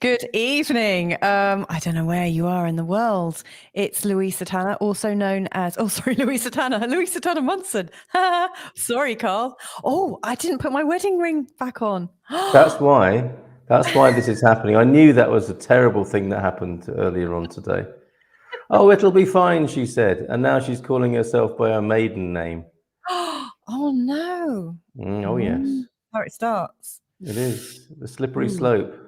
Good evening. I don't know where you are in the world. It's Louisa Tanner, also known as, Louisa Tanner Munson. Sorry, Carl. Oh, I didn't put my wedding ring back on. That's why this is happening. I knew that was a terrible thing that happened earlier on today. Oh, it'll be fine, she said. And now she's calling herself by her maiden name. Oh, no. Oh, yes. How it starts. It is. The slippery slope.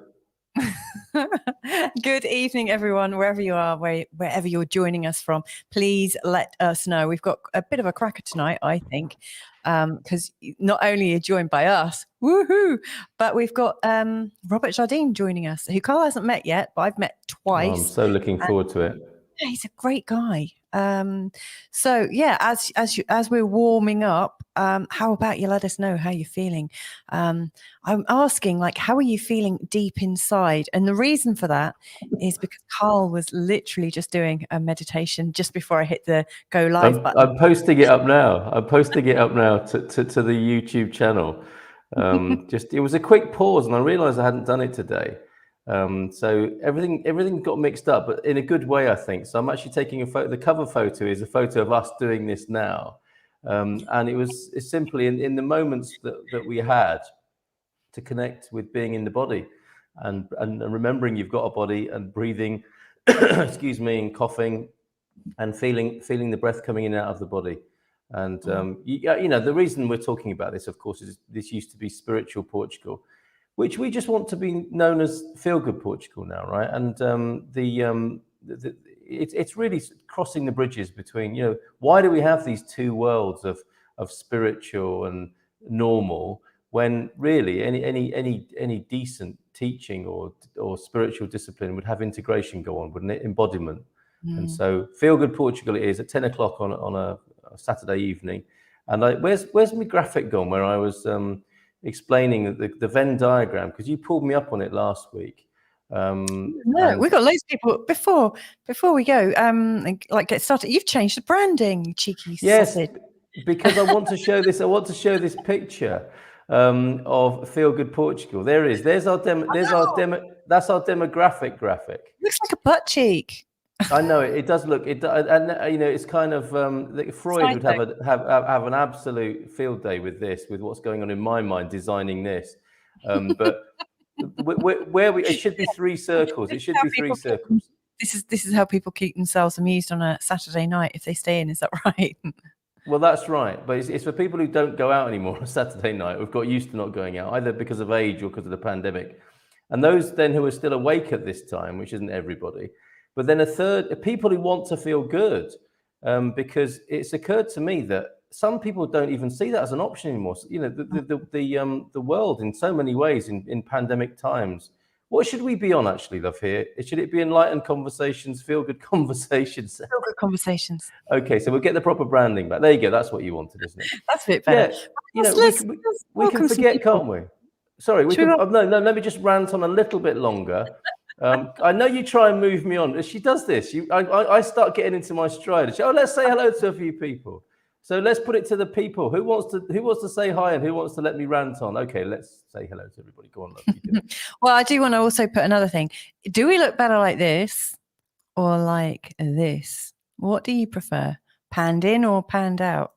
Good evening, everyone, wherever you are, wherever you're joining us from. Please let us know. We've got a bit of a cracker tonight, I think, because not only are you joined by us, woohoo, but we've got Robert Jardine joining us, who Carl hasn't met yet, but I've met twice. Oh, I'm so looking forward to it. Yeah, he's a great guy. So yeah, as we're warming up, how about you let us know how you're feeling? I'm asking, like, how are you feeling deep inside? And the reason for that is because Carl was literally just doing a meditation just before I hit the go live button. I'm posting it up now. to the YouTube channel. It was a quick pause, and I realized I hadn't done it today. So everything got mixed up, but in a good way, I think. So I'm actually taking a photo. The cover photo is a photo of us doing this now. And it's simply in the moments that we had to connect with being in the body and remembering you've got a body, and breathing, excuse me, and coughing and feeling the breath coming in and out of the body. And the reason we're talking about this, of course, is this used to be Spiritual Portugal, which we just want to be known as Feel Good Portugal now, right? And it's really crossing the bridges between, why do we have these two worlds of spiritual and normal, when really any decent teaching or spiritual discipline would have integration go on, wouldn't it? Embodiment. And so Feel Good Portugal it is at 10 o'clock on a Saturday evening. And where's my graphic gone where I was explaining the Venn diagram, because you pulled me up on it last week. No, we've got loads of people. Before we go, get started, you've changed the branding, cheeky sausage. Because I want to show this. I want to show this picture of Feel Good Portugal. There is. That's our demographic graphic. Looks like a butt cheek. I know it does look. It and it's kind of Freud would have an absolute field day with this, with what's going on in my mind designing this. But it should be three circles. It should be three circles. This is how people keep themselves amused on a Saturday night if they stay in. Is that right? Well, that's right. But it's for people who don't go out anymore on a Saturday night. We've got used to not going out, either because of age or because of the pandemic. And those then who are still awake at this time, which isn't everybody. But then a third, people who want to feel good, because it's occurred to me that some people don't even see that as an option anymore. The world in so many ways in pandemic times. What should we be on actually, love, here? Should it be enlightened conversations, feel good conversations? Feel good conversations. Okay, so we'll get the proper branding back. There you go. That's what you wanted, isn't it? That's a bit better. Yeah, we can forget, can't we? Sorry, no, let me just rant on a little bit longer. I know you try and move me on. She does this. I start getting into my stride. Let's say hello to a few people. So let's put it to the people. Who wants to say hi and who wants to let me rant on? Okay, let's say hello to everybody. Go on, love. Well, I do want to also put another thing. Do we look better like this or like this? What do you prefer? Panned in or panned out?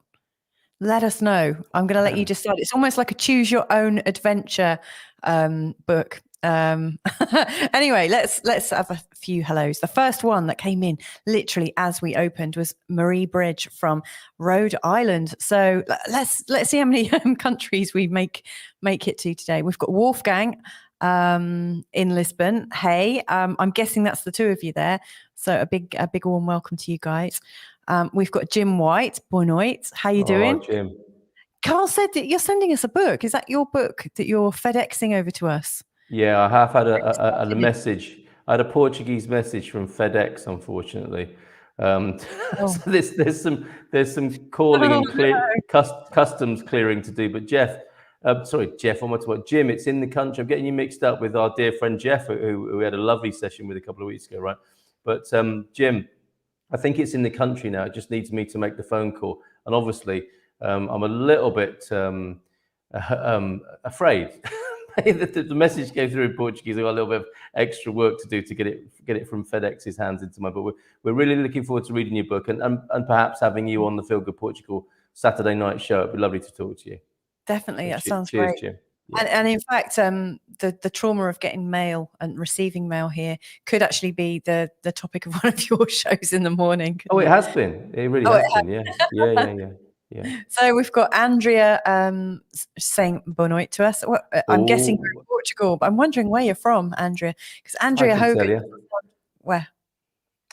Let us know. I'm going to let you decide. It's almost like a choose your own adventure book. Anyway, let's have a few hellos. The first one that came in literally as we opened was Marie Bridge from Rhode Island. So let's see how many countries we make it to today. We've got Wolfgang in Lisbon. Hey, I'm guessing that's the two of you there. So a big warm welcome to you guys. We've got Jim White. Boa noite. How you doing? Jim. Carl said that you're sending us a book. Is that your book that you're FedExing over to us? Yeah, I have had a message. I had a Portuguese message from FedEx, unfortunately. So there's some calling and customs clearing to do. But Jim, it's in the country. I'm getting you mixed up with our dear friend Jeff, who we had a lovely session with a couple of weeks ago, right? But Jim, I think it's in the country now. It just needs me to make the phone call. And obviously, I'm a little bit afraid. the message came through in Portuguese. I got a little bit of extra work to do to get it from FedEx's hands into my book. We're really looking forward to reading your book and perhaps having you on the Feel Good Portugal Saturday night show. It'd be lovely to talk to you. Definitely, So that sounds cheers, great. Jim. Yeah. And in fact, the trauma of getting mail and receiving mail here could actually be the topic of one of your shows in the morning. Oh, it has been. It really has been. Yeah. So we've got Andrea saying boa noite to us. Well, I'm guessing you're in Portugal, but I'm wondering where you're from, Andrea, because Andrea Hogan. Where?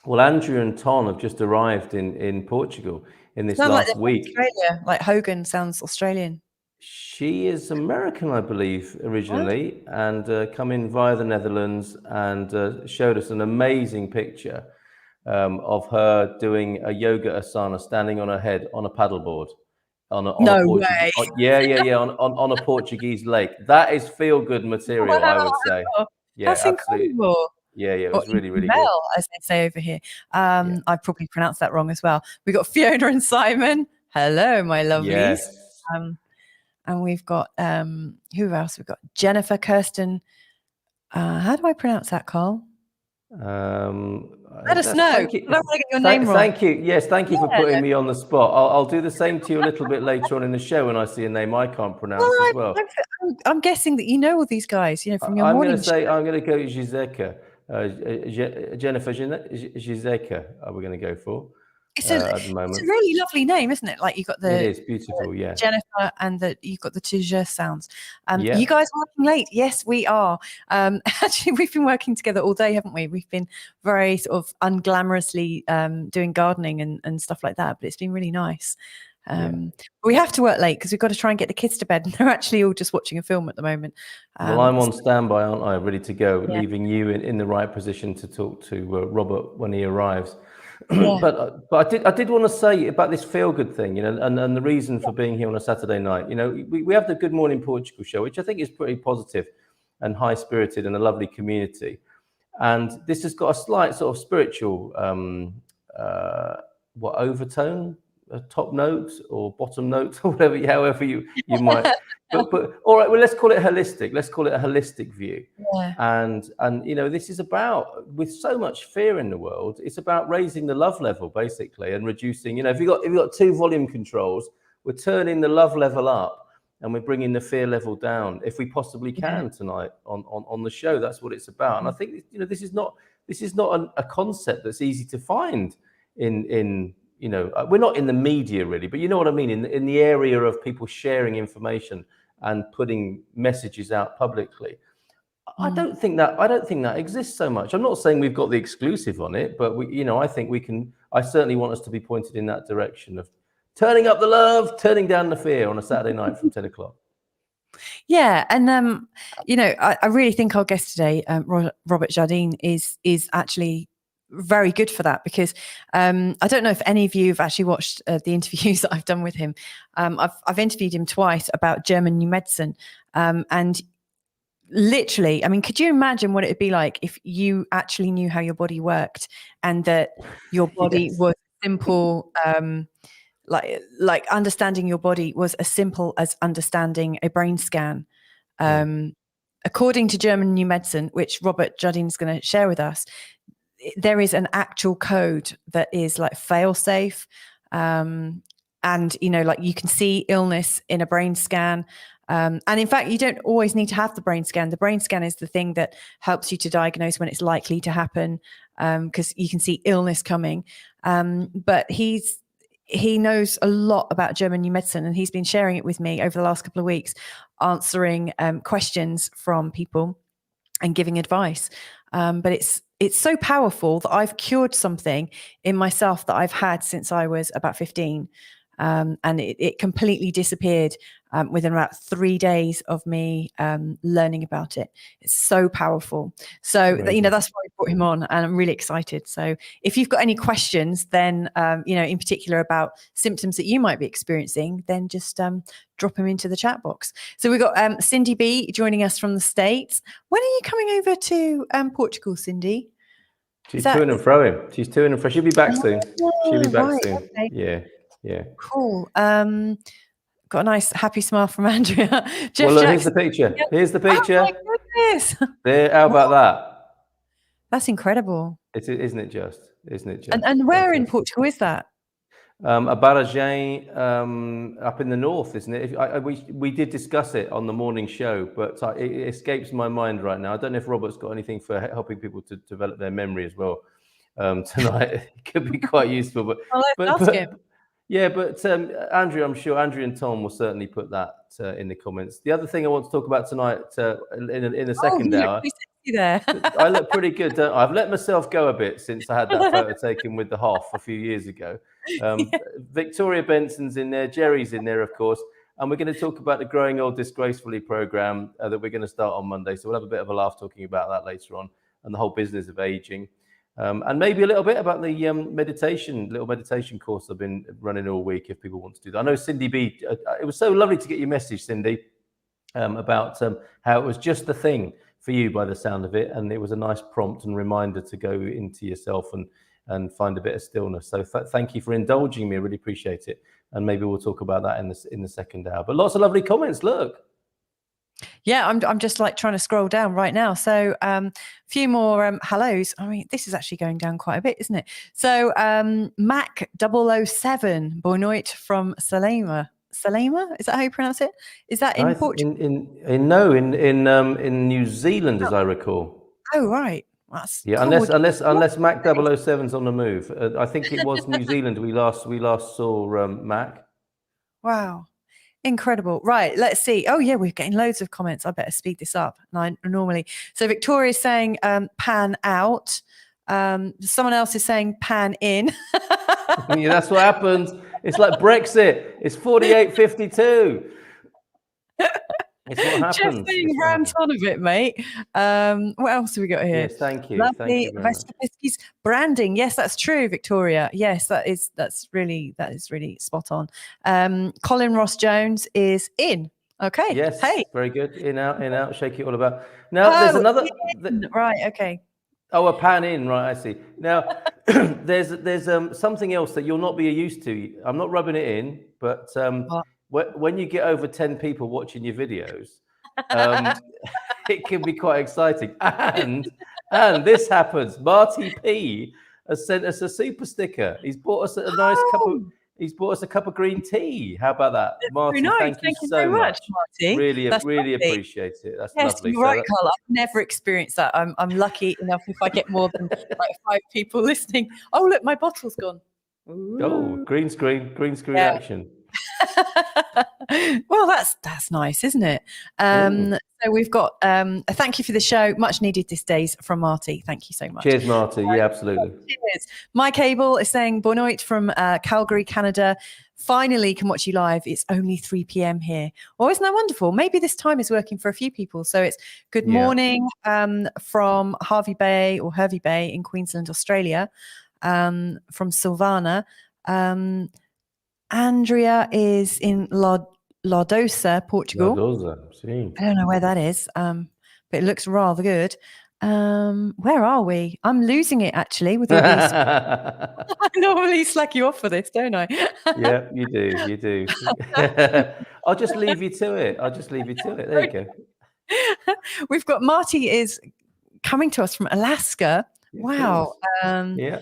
Well, Andrea and Ton have just arrived in Portugal in this last week. Australia, like Hogan sounds Australian. She is American, I believe, originally, and come in via the Netherlands and showed us an amazing picture of her doing a yoga asana, standing on her head on a paddleboard. On a Portuguese lake. That is feel-good material, I would say. Yeah, that's absolutely. incredible. Yeah, it was really good. As they say over here. I probably pronounced that wrong as well. We got Fiona and Simon. Hello, my lovelies. Yes. And we've got who else? We've got Jennifer, Kirsten. How do I pronounce that, Carl? Let us know. I don't want to get your name wrong. Thank you. Yes, thank you for putting me on the spot. I'll do the same to you a little bit later on in the show when I see a name I can't pronounce as well. I'm guessing that you know all these guys, from your morning show. I'm going to go Giseka. Jennifer Giseka we're going to go for at the moment. It's a really lovely name, isn't it? Like you've got it is beautiful, yeah. Jennifer, and you've got the Tija sounds. You guys are working late? Yes, we are. Actually, we've been working together all day, haven't we? We've been very sort of unglamorously doing gardening and stuff like that, but it's been really nice. We have to work late because we've got to try and get the kids to bed, and they're actually all just watching a film at the moment. Well, I'm on standby, aren't I? Ready to go, leaving you in the right position to talk to Robert when he arrives. But I did want to say about this feel good thing, and the reason for being here on a Saturday night. We have the Good Morning Portugal show, which I think is pretty positive and high spirited and a lovely community. And this has got a slight sort of spiritual overtone. A top note or bottom note or whatever, however you might. But all right, well, let's call it holistic. Let's call it a holistic view. And this is about, with so much fear in the world, it's about raising the love level basically and reducing. If you've got 2 volume controls, we're turning the love level up and we're bringing the fear level down if we possibly can tonight on the show. That's what it's about. And I think this is not a concept that's easy to find in we're not in the media really, but you know what I mean, in the area of people sharing information and putting messages out publicly. I don't think that exists so much. I'm not saying we've got the exclusive on it, but I think we can. I certainly want us to be pointed in that direction of turning up the love, turning down the fear on a Saturday night from 10 o'clock. Yeah, and I really think our guest today, Robert Jardine, is actually very good for that, because I don't know if any of you have actually watched the interviews that I've done with him. I've interviewed him twice about German new medicine, and literally, I mean, could you imagine what it would be like if you actually knew how your body worked and that your body was simple, like understanding your body was as simple as understanding a brain scan. According to German new medicine, which Robert Jardine is going to share with us, there is an actual code that is like fail safe. And, like you can see illness in a brain scan. And in fact, you don't always need to have the brain scan. The brain scan is the thing that helps you to diagnose when it's likely to happen, because you can see illness coming. But he knows a lot about German new medicine, and he's been sharing it with me over the last couple of weeks, answering questions from people and giving advice. But it's so powerful that I've cured something in myself that I've had since I was about 15. And it completely disappeared within about 3 days of me learning about it. It's so powerful. So, that's why I brought him on, and I'm really excited. So if you've got any questions, then, in particular about symptoms that you might be experiencing, then just drop them into the chat box. So we've got Cindy B joining us from the States. When are you coming over to Portugal, Cindy? She's to and fro. She'll be back soon. She'll be back soon. Okay. Yeah. Cool. Got got a nice happy smile from Andrea. Jeff Well, look, Jackson. here's the picture. Here's the picture. Oh my goodness. There. How about that? That's incredible. Isn't it just? Isn't it just? And where in Fantastic. Portugal is that? Abarajé, up in the north, isn't it? We did discuss it on the morning show, but it escapes my mind right now. I don't know if Robert's got anything for helping people to develop their memory as well tonight. It could be quite useful. But, let's ask him. Yeah, but Andrew, I'm sure Andrew and Tom will certainly put that in the comments. The other thing I want to talk about tonight in the second hour. There. I look pretty good, don't I? I've let myself go a bit since I had that photo taken with the Hoff a few years ago. Victoria Benson's in there, Jerry's in there, of course, and we're going to talk about the Growing Old Disgracefully program that we're going to start on Monday. So we'll have a bit of a laugh talking about that later on, and the whole business of aging, and maybe a little bit about the little meditation course I've been running all week. If people want to do that, I know Cindy B. It was so lovely to get your message, Cindy, about how it was just the thing for you by the sound of it, and it was a nice prompt and reminder to go into yourself and find a bit of stillness. So thank you for indulging me. I really appreciate it, and maybe we'll talk about that in the second hour. But lots of lovely comments. Look, yeah, I'm just like trying to scroll down right now. So a few more hellos. I mean, this is actually going down quite a bit, isn't it? So Mac 007 Bonoit from Salema, is that how you pronounce it? Is that in Portugal? In New Zealand, as I recall. Oh right, that's yeah. cool. Unless Mac 007's on the move. I think it was New Zealand we last saw Mac. Wow, incredible. Right, let's see. Oh yeah, we're getting loads of comments. I better speed this up. So Victoria's saying pan out. Someone else is saying pan in. Yeah, that's what happens. It's like Brexit. It's 48-52. It's what happens. Just being rant on a bit, mate. What else have we got here? Yes, thank you. Lovely. Branding. Yes, that's true, Victoria. Yes, that's really spot on. Colin Ross Jones is in. Okay. Yes. Hey. Very good. In out. Shake it all about. Now there's another. Right. Okay. Oh, a pan in, right? I see. Now, there's something else that you'll not be used to. I'm not rubbing it in, but when you get over 10 people watching your videos, it can be quite exciting. And this happens. Marty P has sent us a super sticker. He's bought us a nice cup of green tea. How about that, Marty? Nice. Thank you so very much, Marty. Really appreciate it. That's lovely. You're right, Carl. I've never experienced that. I'm lucky enough if I get more than like 5 people listening. Oh, look, my bottle's gone. Ooh. Oh, green screen action. Well, that's nice, isn't it? So we've got a thank you for the show. Much needed these days from Marty. Thank you so much. Cheers, Marty. Yeah, absolutely. Cheers. Mike Abel is saying Bonoit from Calgary, Canada. Finally can watch you live. It's only 3 p.m. here. Oh, isn't that wonderful? Maybe this time is working for a few people. So it's good morning from Hervey Bay in Queensland, Australia, from Silvana. Andrea is in Lardosa, Portugal. I don't know where that is, but it looks rather good. Where are we? I'm losing it actually with all these. I normally slack you off for this, don't I? Yeah, you do. I'll just leave you to it. There you go. We've got Marty is coming to us from Alaska. Wow. Yeah.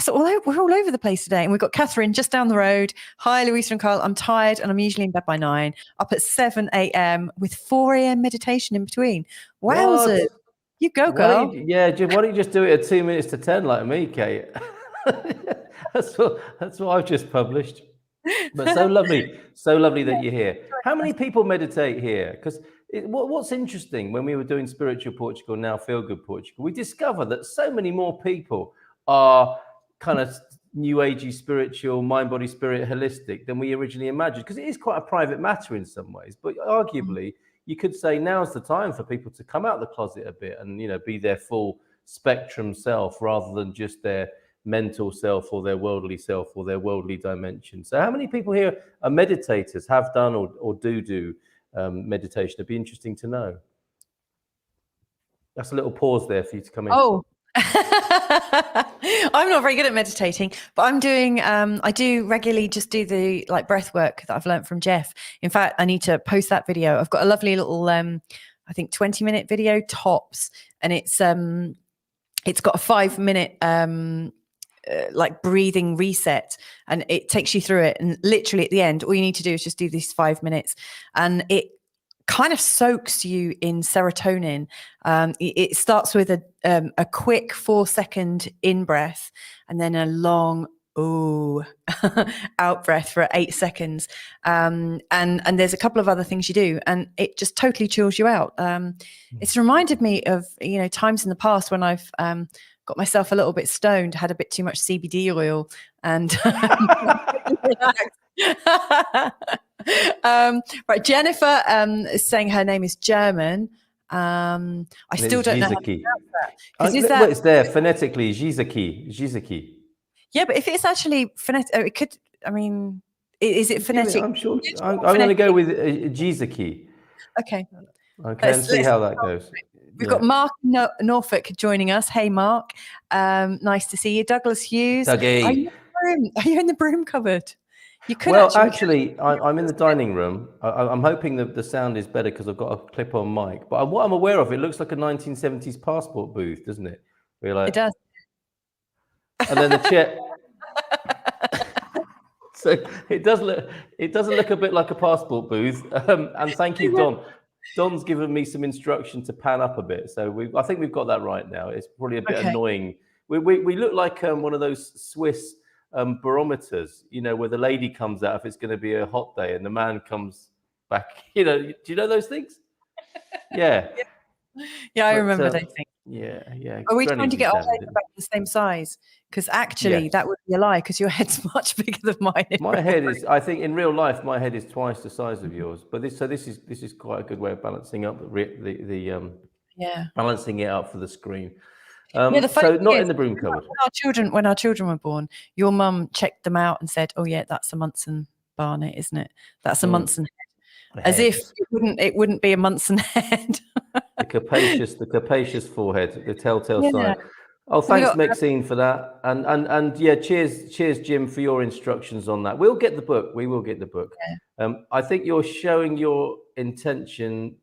We're all over the place today. And we've got Catherine just down the road. Hi, Louisa and Carl. I'm tired and I'm usually in bed by 9, up at 7 a.m. with 4 a.m. meditation in between. Wowzers. What? You go, girl. Why don't you just do it at 2 minutes to 10 like me, Kate? That's what I've just published. But so lovely that you're here. How many people meditate here? Because what's interesting, when we were doing Spiritual Portugal, now Feel Good Portugal, we discovered that so many more people are kind of new agey, spiritual, mind, body, spirit, holistic than we originally imagined, because it is quite a private matter in some ways. But arguably, you could say now's the time for people to come out of the closet a bit and, be their full spectrum self rather than just their mental self or their worldly self or their worldly dimension. So how many people here are meditators, have done or do meditation? It'd be interesting to know. That's a little pause there for you to come in. Oh, I'm not very good at meditating, but I'm doing, I do regularly just do the like breath work that I've learned from Jeff. In fact, I need to post that video. I've got a lovely little, I think 20-minute video tops, and it's got a 5-minute, like breathing reset, and it takes you through it. And literally at the end, all you need to do is just do these 5 minutes, and it kind of soaks you in serotonin. It starts with a quick 4-second in breath, and then a long out breath for 8 seconds. And there's a couple of other things you do, and it just totally chills you out. It's reminded me of, times in the past when I've got myself a little bit stoned, had a bit too much CBD oil, and right, Jennifer is saying her name is German. I still don't know how to pronounce that. It's there phonetically, Jizaki. Yeah, but if it's actually phonetic, it could, I mean, is it phonetic? I'm sure. I'm going to go with Jizaki. Okay. Okay, and see how that goes. We've got Mark Norfolk joining us. Hey, Mark. Nice to see you. Douglas Hughes. Dougie. Are you in the broom cupboard? You could actually I'm in the dining room. I'm hoping that the sound is better because I've got a clip-on mic. But what I'm aware of, it looks like a 1970s passport booth, doesn't it? Like, it does. And then the chair. So it doesn't look a bit like a passport booth. And thank you, Don. Don's given me some instruction to pan up a bit, so I think we've got that right now. It's probably a bit annoying. We look like one of those Swiss barometers, where the lady comes out if it's going to be a hot day, and the man comes back. Do you know those things? Yeah. Yeah, I remember those things. Yeah. Are we trying to get our heads back the same size? Because actually, that would be a lie, because your head's much bigger than mine. My head is, I think, in real life, my head is twice the size of yours. But this is quite a good way of balancing up the balancing it out for the screen. So not in the broom cupboard. When our children were born, your mum checked them out and said, "Oh yeah, that's a Munson Barnet, isn't it? That's a Munson head." As if it wouldn't be a Munson head. The capacious forehead, the telltale sign. Oh, thanks, Maxine, for that. And yeah, cheers, Jim, for your instructions on that. We'll get the book. We will get the book. Yeah. I think you're showing your intention.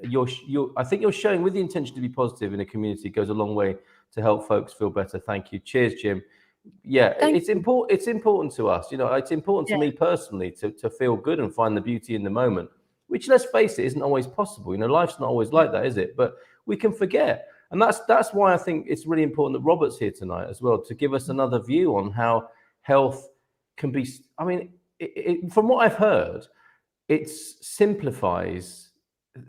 I think you're showing with the intention to be positive in a community goes a long way to help folks feel better. Thank you. Cheers, Jim. Yeah, it's important. It's important to us. It's important to me personally to feel good and find the beauty in the moment, which, let's face it, isn't always possible. Life's not always like that, is it? But we can forget. And that's why I think it's really important that Robert's here tonight as well, to give us another view on how health can be. I mean, from what I've heard, it simplifies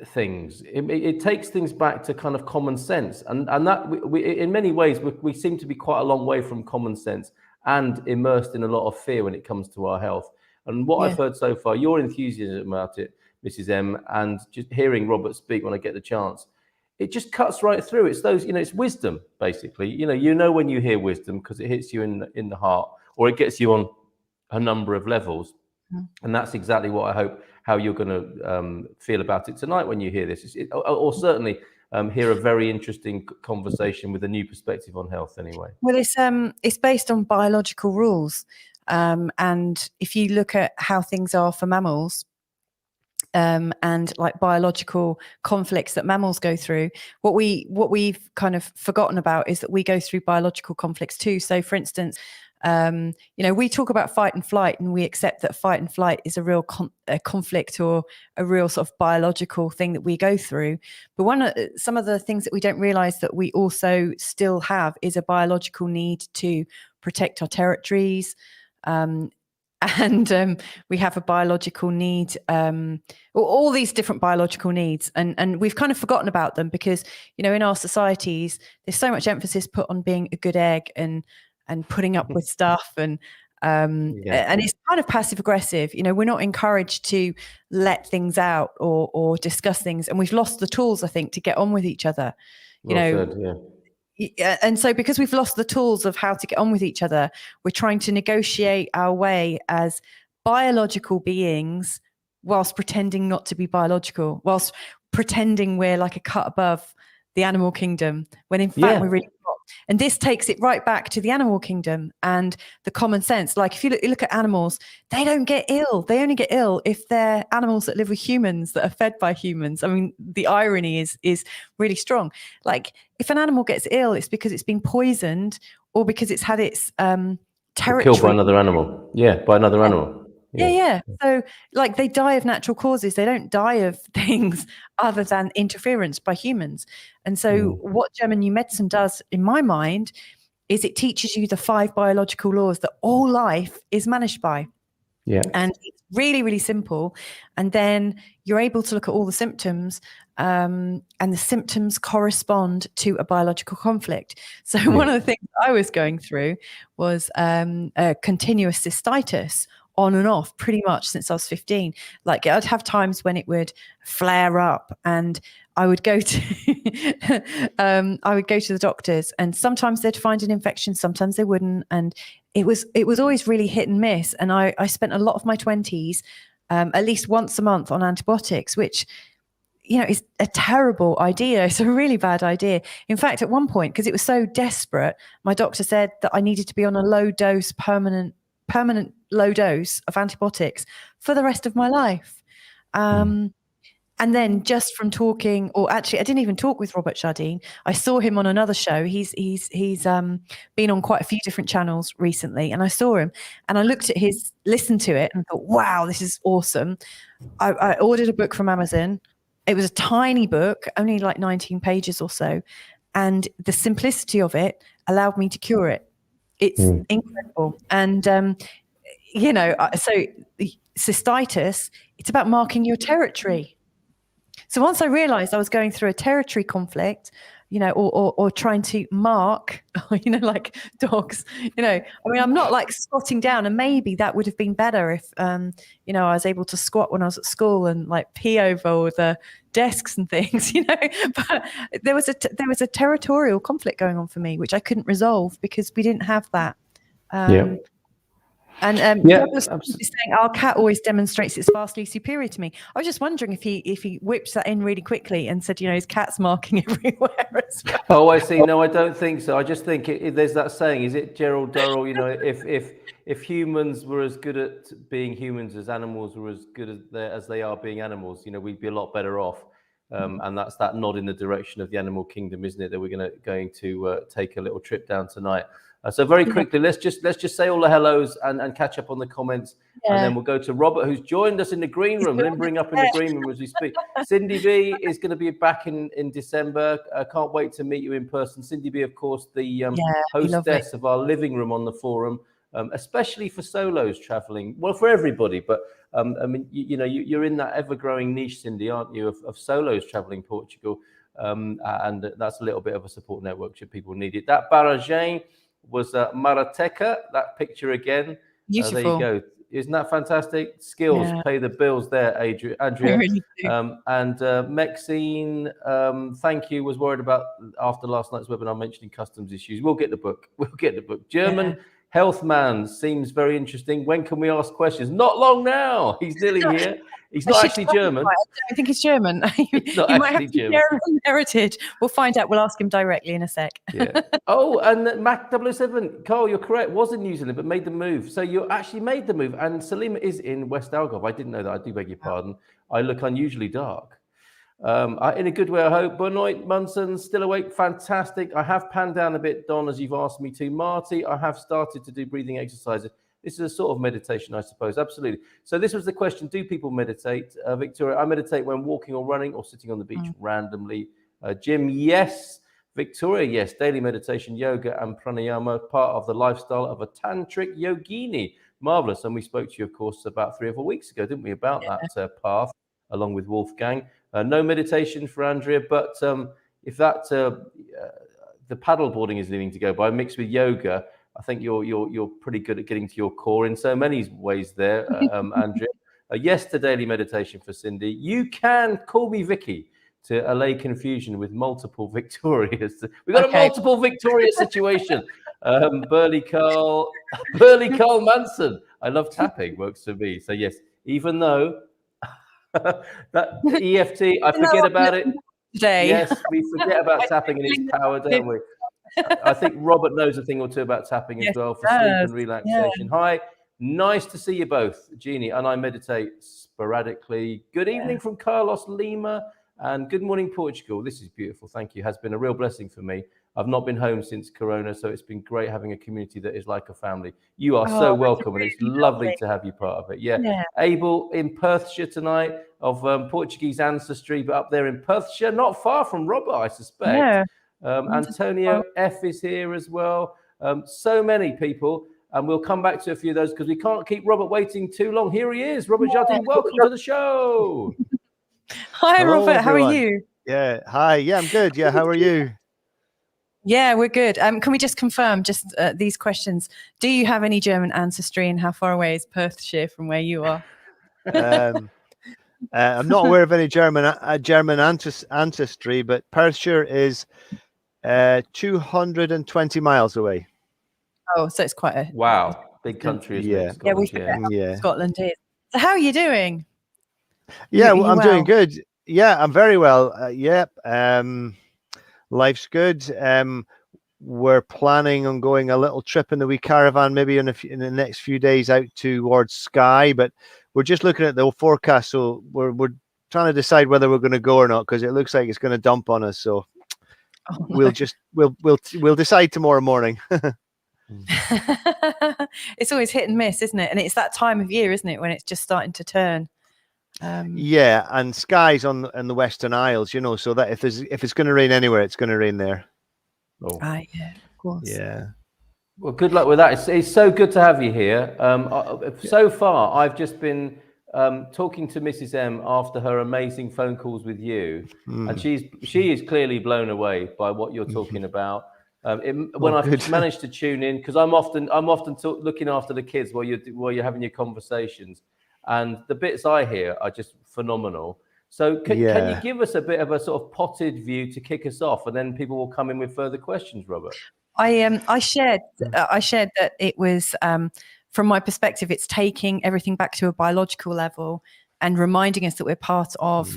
things. It takes things back to kind of common sense. And that we in many ways, we seem to be quite a long way from common sense and immersed in a lot of fear when it comes to our health. And what I've heard so far, your enthusiasm about it, Mrs. M, and just hearing Robert speak when I get the chance, it just cuts right through. It's those, it's wisdom, basically. When you hear wisdom because it hits you in the heart, or it gets you on a number of levels. And that's exactly what I hope how you're going to feel about it tonight when you hear this, or certainly hear a very interesting conversation with a new perspective on health. Anyway, well, it's based on biological rules, and if you look at how things are for mammals. And like biological conflicts that mammals go through, what we've kind of forgotten about is that we go through biological conflicts too. So, for instance, we talk about fight and flight, and we accept that fight and flight is a real conflict or a real sort of biological thing that we go through. But some of the things that we don't realize that we also still have is a biological need to protect our territories. And we have a biological need, all these different biological needs, and we've kind of forgotten about them because, in our societies, there's so much emphasis put on being a good egg and putting up with stuff, and it's kind of passive aggressive. We're not encouraged to let things out or discuss things, and we've lost the tools, I think, to get on with each other. And so because we've lost the tools of how to get on with each other, we're trying to negotiate our way as biological beings whilst pretending not to be biological, whilst pretending we're like a cut above the animal kingdom, when in fact we're really not. And this takes it right back to the animal kingdom and the common sense. Like if you look at animals, they don't get ill. They only get ill if they're animals that live with humans, that are fed by humans. I mean, the irony is really strong. Like if an animal gets ill, it's because it's been poisoned or because it's had its territory killed by another animal. Yeah, by another animal. Yeah. So like they die of natural causes. They don't die of things other than interference by humans. And so what German New Medicine does, in my mind, is it teaches you the 5 biological laws that all life is managed by. Yeah. And it's really, really simple. And then you're able to look at all the symptoms, and the symptoms correspond to a biological conflict. So one of the things I was going through was a continuous cystitis on and off pretty much since I was 15. Like I'd have times when it would flare up and I would go to the doctors, and sometimes they'd find an infection, sometimes they wouldn't. And it was always really hit and miss. And I spent a lot of my 20s at least once a month on antibiotics, which, you know, is a terrible idea. It's a really bad idea. In fact, at one point, because it was so desperate, my doctor said that I needed to be on a low dose, permanent low dose of antibiotics for the rest of my life. And then just from talking, or actually I didn't even talk with Robert Jardine. I saw him on another show. He's been on quite a few different channels recently, and I saw him and I listened to it and thought, wow, this is awesome. I ordered a book from Amazon. It was a tiny book, only like 19 pages or so. And the simplicity of it allowed me to cure it. It's incredible. And, you know, so cystitis, it's about marking your territory. So once I realized I was going through a territory conflict, you know, or trying to mark, you know, like dogs, you know, I mean, I'm not like squatting down, and maybe that would have been better if, you know, I was able to squat when I was at school and like pee over all the desks and things, you know, but there was a territorial conflict going on for me, which I couldn't resolve because we didn't have that. And is saying our cat always demonstrates it's vastly superior to me. I was just wondering if he whips that in really quickly and said, you know, his cat's marking everywhere as well. Oh, I see. No, I don't think so. I just think there's that saying. Is it Gerald Durrell? You know, if humans were as good at being humans as animals were as good as they are being animals, you know, we'd be a lot better off. And that's that nod in the direction of the animal kingdom, isn't it? That we're going to take a little trip down tonight. So very quickly, let's just say all the hellos and catch up on the comments, and then we'll go to Robert, who's joined us in the green room, limbering up in the green room as we speak. Cindy B is going to be back in December. Can't wait to meet you in person. Cindy B, of course, the hostess of our living room on the forum, especially for solos traveling. Well, for everybody, but I mean, you know, you're in that ever-growing niche, Cindy, aren't you, of solos traveling Portugal, and that's a little bit of a support network should people need it. That Barajane was Marateca, that picture again. Beautiful. There you go. Isn't that fantastic? Skills pay the bills there, Andrea. Really and Maxine, thank you, was worried about after last night's webinar mentioning customs issues. We'll get the book. German health man seems very interesting. When can we ask questions? Not long now. He's nearly here. He's not actually German. I think he's German. He's not he might actually have German. Heritage. We'll find out. We'll ask him directly in a sec. Oh, and Mac 007, Carl, you're correct. Was in New Zealand, but made the move. So you actually made the move. And Salima is in West Algarve. I didn't know that. I do beg your pardon. I look unusually dark. In a good way, I hope. Benoit Munson, still awake. Fantastic. I have panned down a bit, Don, as you've asked me to. Marty, I have started to do breathing exercises. This is a sort of meditation, I suppose. Absolutely. So this was the question. Do people meditate? Victoria, I meditate when walking or running or sitting on the beach randomly. Jim, yes. Victoria, yes. Daily meditation, yoga and pranayama, part of the lifestyle of a tantric yogini. Marvelous. And we spoke to you, of course, about 3 or 4 weeks ago, didn't we, about that path, along with Wolfgang. No meditation for Andrea, but if that the paddle boarding is needing to go by, mixed with yoga, I think you're pretty good at getting to your core in so many ways there, Andrea. Yes to daily meditation for Cindy. You can call me Vicky to allay confusion with multiple Victorias. We've got a multiple Victoria situation. Burley Carl Manson. I love tapping, works for me. So yes, even though that EFT, I forget about it. Today. Yes, we forget about tapping in its power, don't we? I think Robert knows a thing or two about tapping as Yes, well for he sleep does. and relaxation. Hi, nice to see you both, Jeannie. And I meditate sporadically. Good evening from Carlos Lima, and good morning, Portugal. This is beautiful. Thank you. Has been a real blessing for me. I've not been home since Corona, so it's been great having a community that is like a family. You are so welcome, and it's lovely to have you part of it. Yeah. Abel in Perthshire tonight, of Portuguese ancestry, but up there in Perthshire, not far from Robert, I suspect. Yeah. Antonio F is here as well. So many people, and we'll come back to a few of those because we can't keep Robert waiting too long. Here he is, Robert Jardine. Welcome to the show. Hi, Hello, Robert. How are everyone. you? Yeah. Hi. Yeah, I'm good. Yeah. How are you? Yeah, we're good. Can we just confirm just these questions? Do you have any German ancestry, and how far away is Perthshire from where you are? I'm not aware of any German ancestry, but Perthshire is 220 miles away. Oh, so it's quite a big country, isn't Yeah. it? Scotland, Scotland is. So how are you doing? Yeah, You I'm well? doing good. Yeah, I'm very well. Life's good. We're planning on going a little trip in the wee caravan, maybe in the next few days out towards Skye, but we're just looking at the forecast, so we're trying to decide whether we're going to go or not, because it looks like it's going to dump on us. So we'll decide tomorrow morning. It's always hit and miss, isn't it? And it's that time of year, isn't it, when it's just starting to turn. Yeah, and Skye's in the Western Isles, so that if it's going to rain anywhere, it's going to rain there. Yeah, of course. Yeah. Well, good luck with that. It's so good to have you here. So far, I've just been talking to Mrs. M after her amazing phone calls with you, and she is clearly blown away by what you're talking about. When I've managed to tune in, because I'm often looking after the kids while you're having your conversations, and the bits I hear are just phenomenal. So can you give us a bit of a sort of potted view to kick us off, and then people will come in with further questions, Robert? I shared that it was from my perspective, it's taking everything back to a biological level and reminding us that we're part of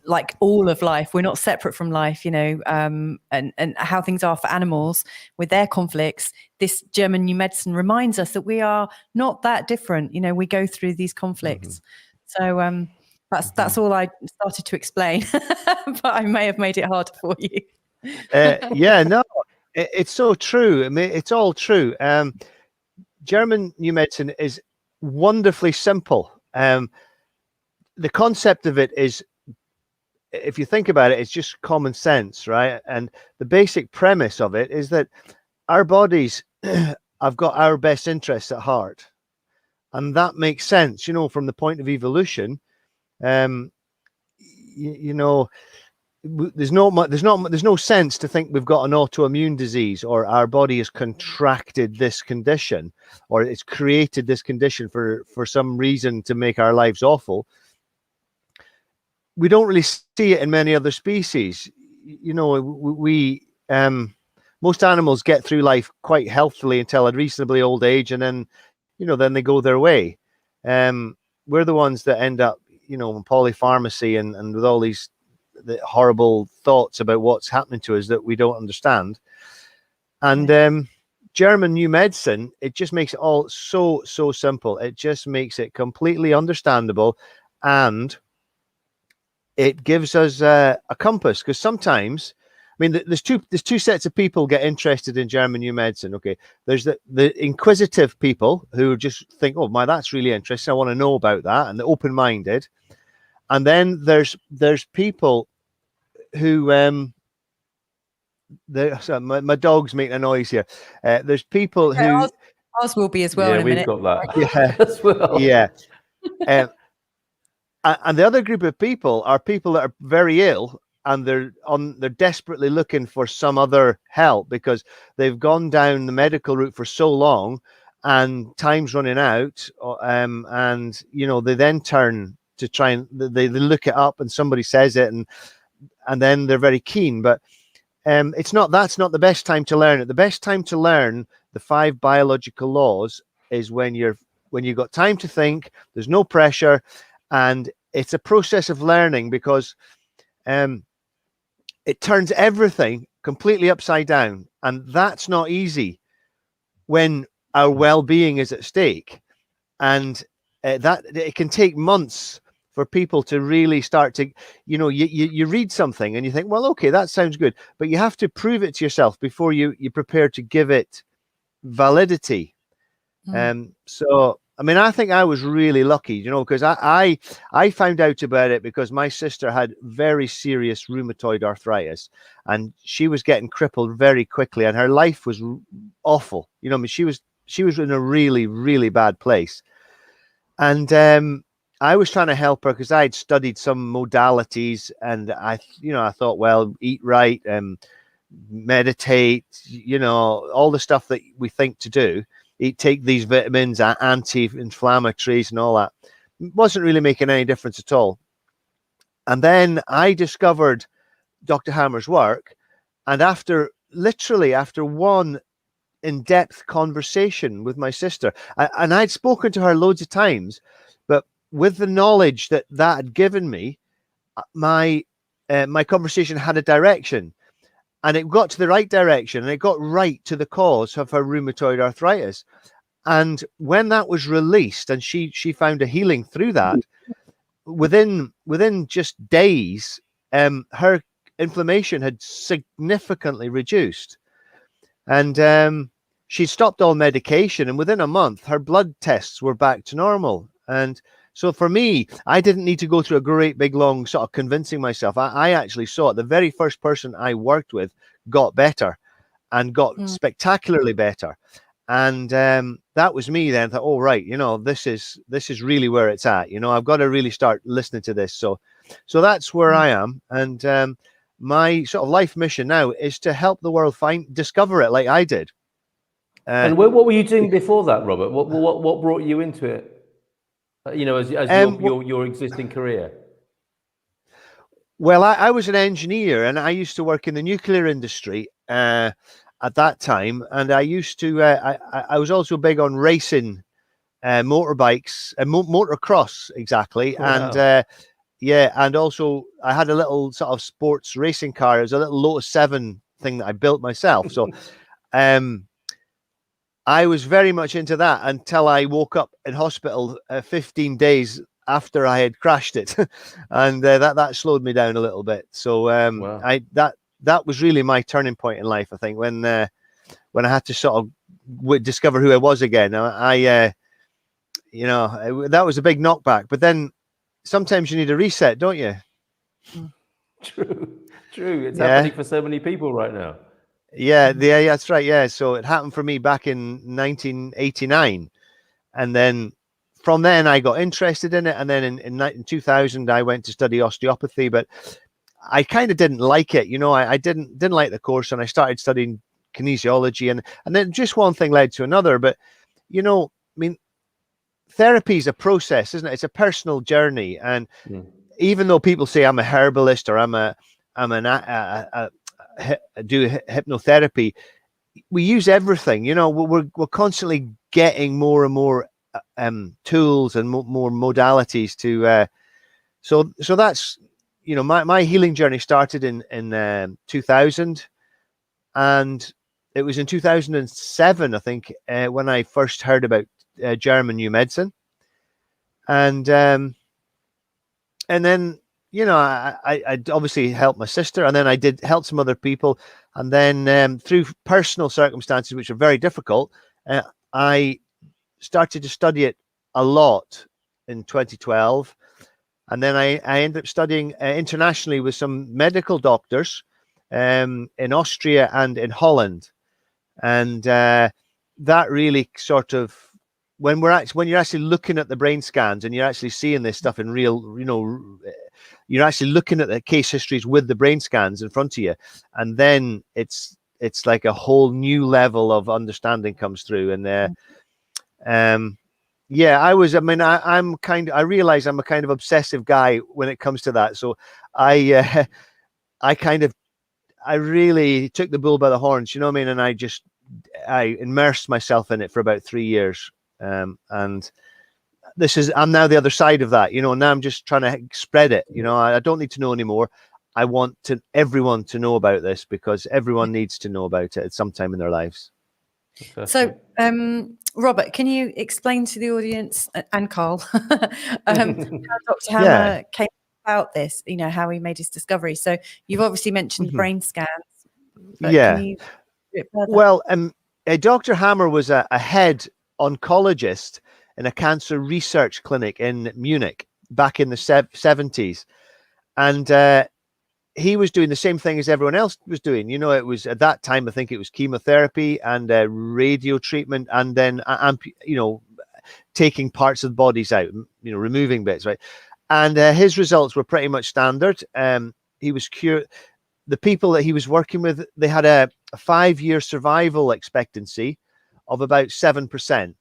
like all of life. We're not separate from life, and how things are for animals with their conflicts. This German new medicine reminds us that we are not that different. We go through these conflicts. So that's all I started to explain, but I may have made it harder for you. It's so true. I mean, it's all true. German new medicine is wonderfully simple. The concept of it is, if you think about it, it's just common sense, right? And the basic premise of it is that our bodies have got our best interests at heart, and that makes sense, from the point of evolution. There's no sense to think we've got an autoimmune disease, or our body has contracted this condition, or it's created this condition for some reason to make our lives awful. We don't really see it in many other species. Most animals get through life quite healthily until a reasonably old age, and then they go their way. We're the ones that end up in polypharmacy and with all these horrible thoughts about what's happening to us that we don't understand. And German new medicine, it just makes it all so simple. It just makes it completely understandable, and it gives us a compass. Because sometimes, I mean, there's two sets of people get interested in German new medicine. Okay, there's the inquisitive people who just think, oh my, that's really interesting, I want to know about that, and the open-minded. And then there's people who my dog's making a noise here. There's people who ours will be as well. Yeah, in a we've minute. got that. Yeah, as well. Yeah. And the other group of people are people that are very ill, and they're desperately looking for some other help because they've gone down the medical route for so long, and time's running out. And they then turn to try and they look it up, and somebody says it, and then they're very keen. But that's not the best time to learn it. The best time to learn the 5 biological laws is when you've got time to think. There's no pressure, and it's a process of learning, because it turns everything completely upside down. And that's not easy when our well-being is at stake. And that it can take months for people to really start to, you read something and you think, well, okay, that sounds good, but you have to prove it to yourself before you prepare to give it validity. So I mean, I think I was really lucky, because I found out about it because my sister had very serious rheumatoid arthritis, and she was getting crippled very quickly, and her life was awful. I mean, she was in a really, really bad place. And I was trying to help her because I had studied some modalities, and I thought, well, eat right, meditate, all the stuff that we think to do. Take these vitamins, anti-inflammatories and all that. It wasn't really making any difference at all. And then I discovered Dr. Hammer's work, and after one in-depth conversation with my sister, and I'd spoken to her loads of times, but with the knowledge that had given me, my conversation had a direction. And it got to the right direction, and it got right to the cause of her rheumatoid arthritis. And when that was released, and she found a healing through that, within just days, her inflammation had significantly reduced, and she stopped all medication. And within a month, her blood tests were back to normal. And so for me, I didn't need to go through a great big long sort of convincing myself. I actually saw it. The very first person I worked with got better, and got spectacularly better. And that was me then. I thought, oh, right, this is really where it's at. I've got to really start listening to this. So that's where I am. And my sort of life mission now is to help the world discover it like I did. And what were you doing before that, Robert? What brought you into it? As your existing career? Well, I was an engineer, and I used to work in the nuclear industry at that time. And I used to, I was also big on racing motorbikes, motocross, exactly. Wow. And and also I had a little sort of sports racing car. It was a little Lotus 7 thing that I built myself. So I was very much into that until I woke up in hospital 15 days after I had crashed it, and that slowed me down a little bit. So wow. That was really my turning point in life, I think, when I had to sort of discover who I was again. That was a big knockback. But then sometimes you need a reset, don't you? True. It's happening for so many people right now. Yeah, that's right. Yeah, so it happened for me back in 1989, and then from then I got interested in it, and then in 2000 I went to study osteopathy, but I kind of didn't like it. I didn't like the course, and I started studying kinesiology, and then just one thing led to another. But I mean, therapy is a process, isn't it? It's a personal journey, and even though people say I'm a herbalist or do hypnotherapy, we use everything. We're constantly getting more and more tools and more modalities to so that's my healing journey started in 2000, and it was in 2007, I think, when I first heard about German new medicine, and then I obviously helped my sister, and then I did help some other people. And then through personal circumstances, which are very difficult, I started to study it a lot in 2012. And then I ended up studying internationally with some medical doctors in Austria and in Holland. And that really sort of, when you're actually looking at the brain scans and you're actually seeing this stuff in real, you're actually looking at the case histories with the brain scans in front of you, and then it's like a whole new level of understanding comes through. And I realize I'm a kind of obsessive guy when it comes to that. So I really took the bull by the horns, and I immersed myself in it for about 3 years. And I'm now the other side of that, now I'm just trying to spread it. I don't need to know anymore. I want everyone to know about this, because everyone needs to know about it at some time in their lives. So, Robert, can you explain to the audience and Carl how Dr. Hammer came about this, how he made his discovery? So you've obviously mentioned brain scans, but can you do it further? Well, Dr. Hammer was a head oncologist in a cancer research clinic in Munich back in the 70s. And he was doing the same thing as everyone else was doing. It was at that time, I think it was chemotherapy and radio treatment, and then, taking parts of the bodies out, removing bits, right? And his results were pretty much standard. He was cured. The people that he was working with, they had a 5-year survival expectancy of about 7%.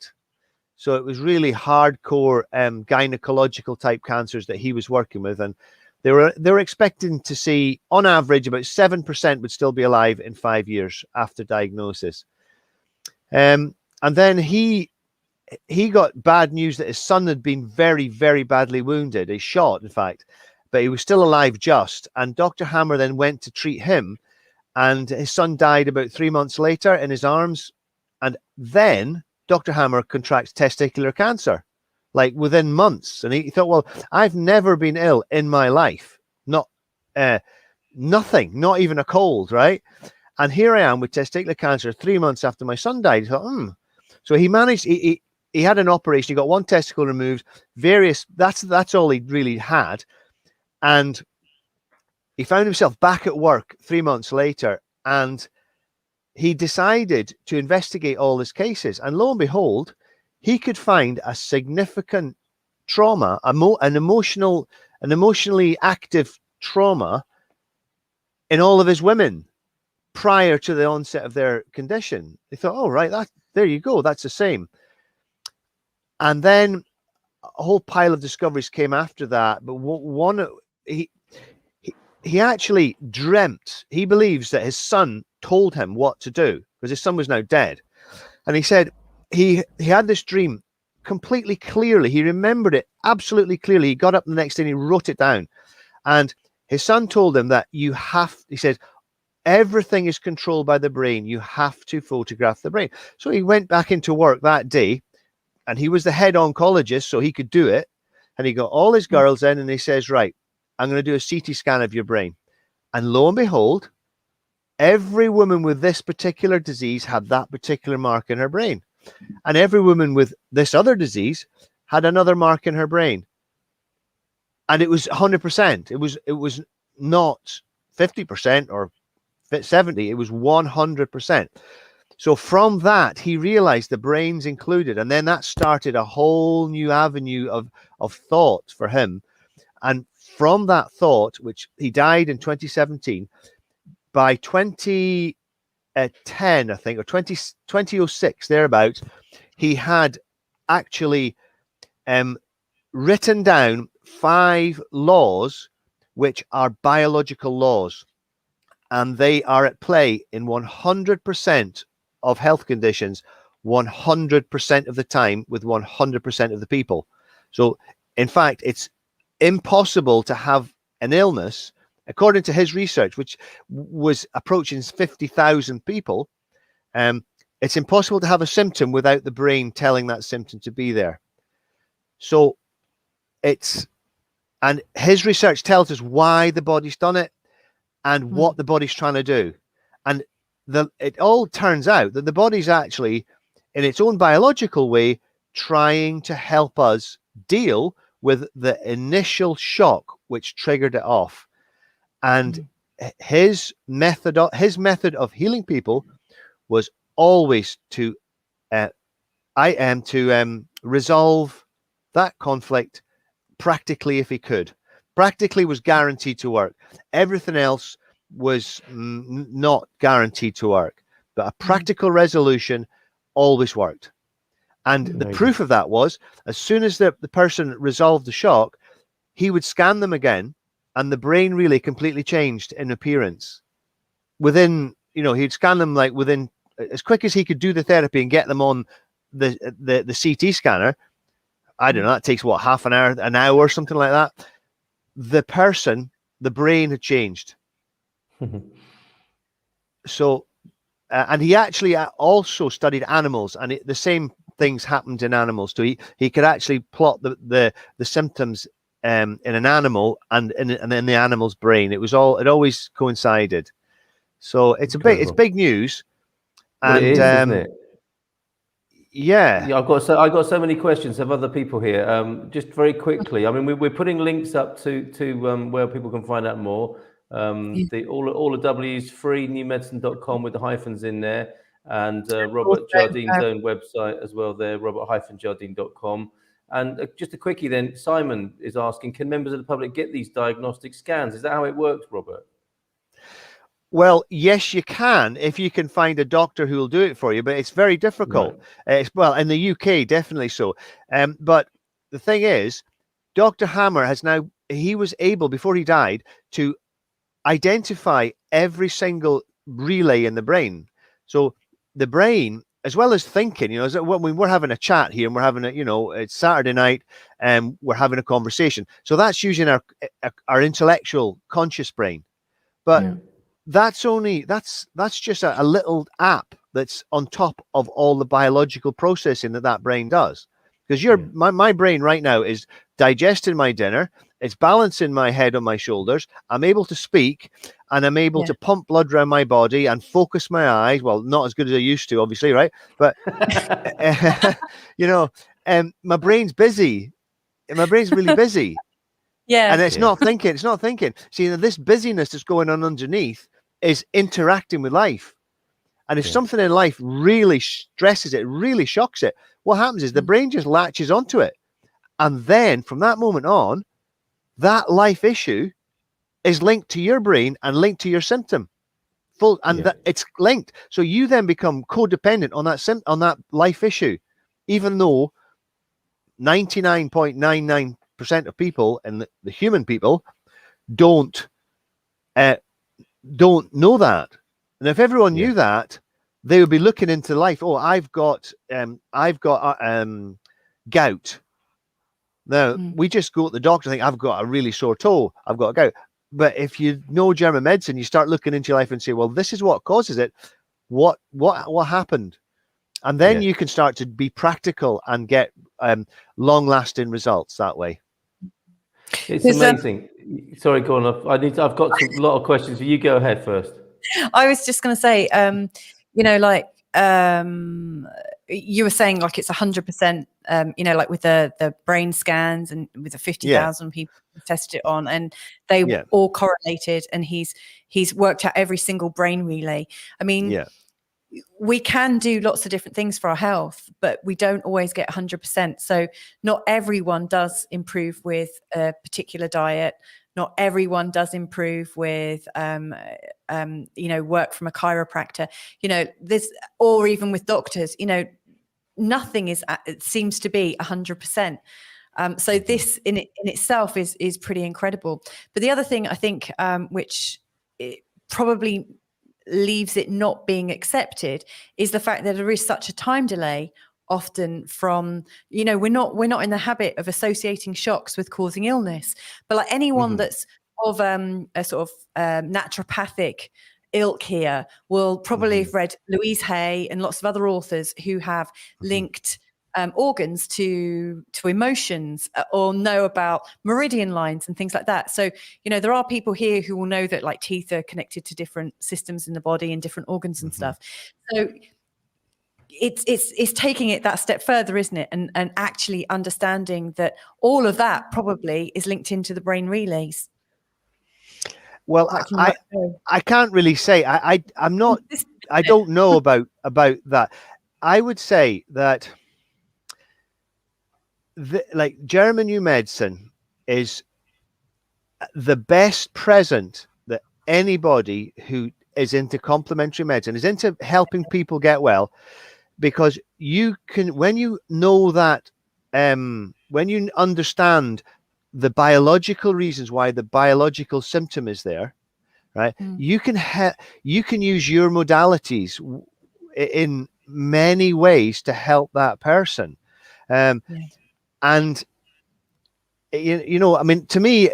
So it was really hardcore gynecological type cancers that he was working with. And they were expecting to see, on average, about 7% would still be alive in 5 years after diagnosis. And then he got bad news that his son had been very, very badly wounded. He shot, in fact, but he was still alive just. And Dr. Hammer then went to treat him, and his son died about 3 months later in his arms. And then Dr. Hammer contracts testicular cancer, like within months. And he thought, well, I've never been ill in my life. Nothing, not even a cold, right? And here I am with testicular cancer 3 months after my son died. He thought, So he managed, he had an operation. He got one testicle removed, that's all he really had. And he found himself back at work 3 months later, and he decided to investigate all his cases. And lo and behold, he could find a significant trauma, an emotionally active trauma in all of his women prior to the onset of their condition. He thought, oh, right, there you go, that's the same. And then a whole pile of discoveries came after that. But he actually dreamt, he believes that his son told him what to do, because his son was now dead. And he said he had this dream completely clearly. He remembered it absolutely clearly. He got up the next day and he wrote it down. And his son told him that he said, everything is controlled by the brain. You have to photograph the brain. So he went back into work that day, and he was the head oncologist, so he could do it. And he got all his girls in, and he says, right, I'm going to do a CT scan of your brain. And lo and behold, every woman with this particular disease had that particular mark in her brain. And every woman with this other disease had another mark in her brain. And it was 100%. It was not 50% or 70%. It was 100%. So from that, he realized the brain's included. And then that started a whole new avenue of thought for him. And from that thought, which he died in 2017, by 2010, I think, or 2006, thereabouts, he had actually written down 5 laws which are biological laws, and they are at play in 100% of health conditions, 100% of the time, with 100% of the people. So in fact, it's impossible to have an illness, according to his research, which was approaching 50,000 people. It's impossible to have a symptom without the brain telling that symptom to be there. So and his research tells us why the body's done it and what the body's trying to do. And it all turns out that the body's actually, in its own biological way, trying to help us deal with the initial shock which triggered it off. And his method of healing people was always to resolve that conflict practically, if he could. Practically was guaranteed to work. Everything else was not guaranteed to work, but a practical resolution always worked. And the proof of that was, as soon as the person resolved the shock, he would scan them again, and the brain really completely changed in appearance. Within, he'd scan them like within, as quick as he could do the therapy and get them on the CT scanner. I don't know, that takes what, half an hour, or something like that. The person the brain had changed. So, and he actually also studied animals, and the same things happened in animals too. He could actually plot the symptoms in an animal and in the animal's brain. It always coincided. So it's big news. Well, And it is, isn't it? Yeah. I've got so many questions of other people here. Just very quickly, I mean, we're putting links up to where people can find out more. All the W's, freenewmedicine.com with the hyphens in there, and Robert Jardine's own website as well there, robert-jardine.com. And just a quickie then, Simon is asking, can members of the public get these diagnostic scans? Is that how it works, Robert? Well, yes, you can, if you can find a doctor who will do it for you, but it's very difficult. Right. Well, in the UK, definitely so. But the thing is, Dr. Hammer he was able, before he died, to identify every single relay in the brain. So the brain, as well as thinking, when we're having a chat here and we're having it's Saturday night and we're having a conversation. So that's using our intellectual conscious brain. But that's just a little app that's on top of all the biological processing that brain does. Because my brain right now is digesting my dinner, it's balancing my head on my shoulders, I'm able to speak, and I'm able to pump blood around my body and focus my eyes. Well, not as good as I used to, obviously, right? But my brain's busy. My brain's really busy. And it's not thinking. See, this busyness that's going on underneath is interacting with life. And if something in life really stresses it, really shocks it, what happens is the brain just latches onto it. And then from that moment on, that life issue is linked to your brain and linked to your symptom. It's linked. So you then become codependent on that life issue, even though 99.99% of people, and the human people, don't know that. And if everyone knew that, they would be looking into life. Oh, I've got gout. Now we just go to the doctor and think, I've got a really sore toe, I've got gout. But if you know German medicine, you start looking into your life and say, well, this is what causes it. What happened? And then you can start to be practical and get long-lasting results that way. It's amazing. Sorry, go on. I've got a lot of questions. You go ahead first. I was just going to say, you were saying like it's 100%, like with the brain scans and with the 50,000 people who tested it on, and they all correlated, and he's worked out every single brain relay. I mean, we can do lots of different things for our health, but we don't always get 100%. So not everyone does improve with a particular diet. Not everyone does improve with, work from a chiropractor, or even with doctors, nothing it seems to be 100%. So this in itself is pretty incredible. But the other thing I think, which it probably leaves it not being accepted, is the fact that there is such a time delay often from, we're not in the habit of associating shocks with causing illness, but like anyone that's of a sort of naturopathic ilk here will probably have read Louise Hay and lots of other authors who have linked organs to emotions, or know about meridian lines and things like that. So, there are people here who will know that like teeth are connected to different systems in the body and different organs and stuff. So it's taking it that step further, isn't it? And actually understanding that all of that probably is linked into the brain relays. Well, I can't really say. I'm not. I don't know about that. I would say that German New Medicine is the best present that anybody who is into complementary medicine, is into helping people get well, because you can, when you know that, when you understand the biological reasons why the biological symptom is there, right? You can use your modalities in many ways to help that person. And I mean, to me,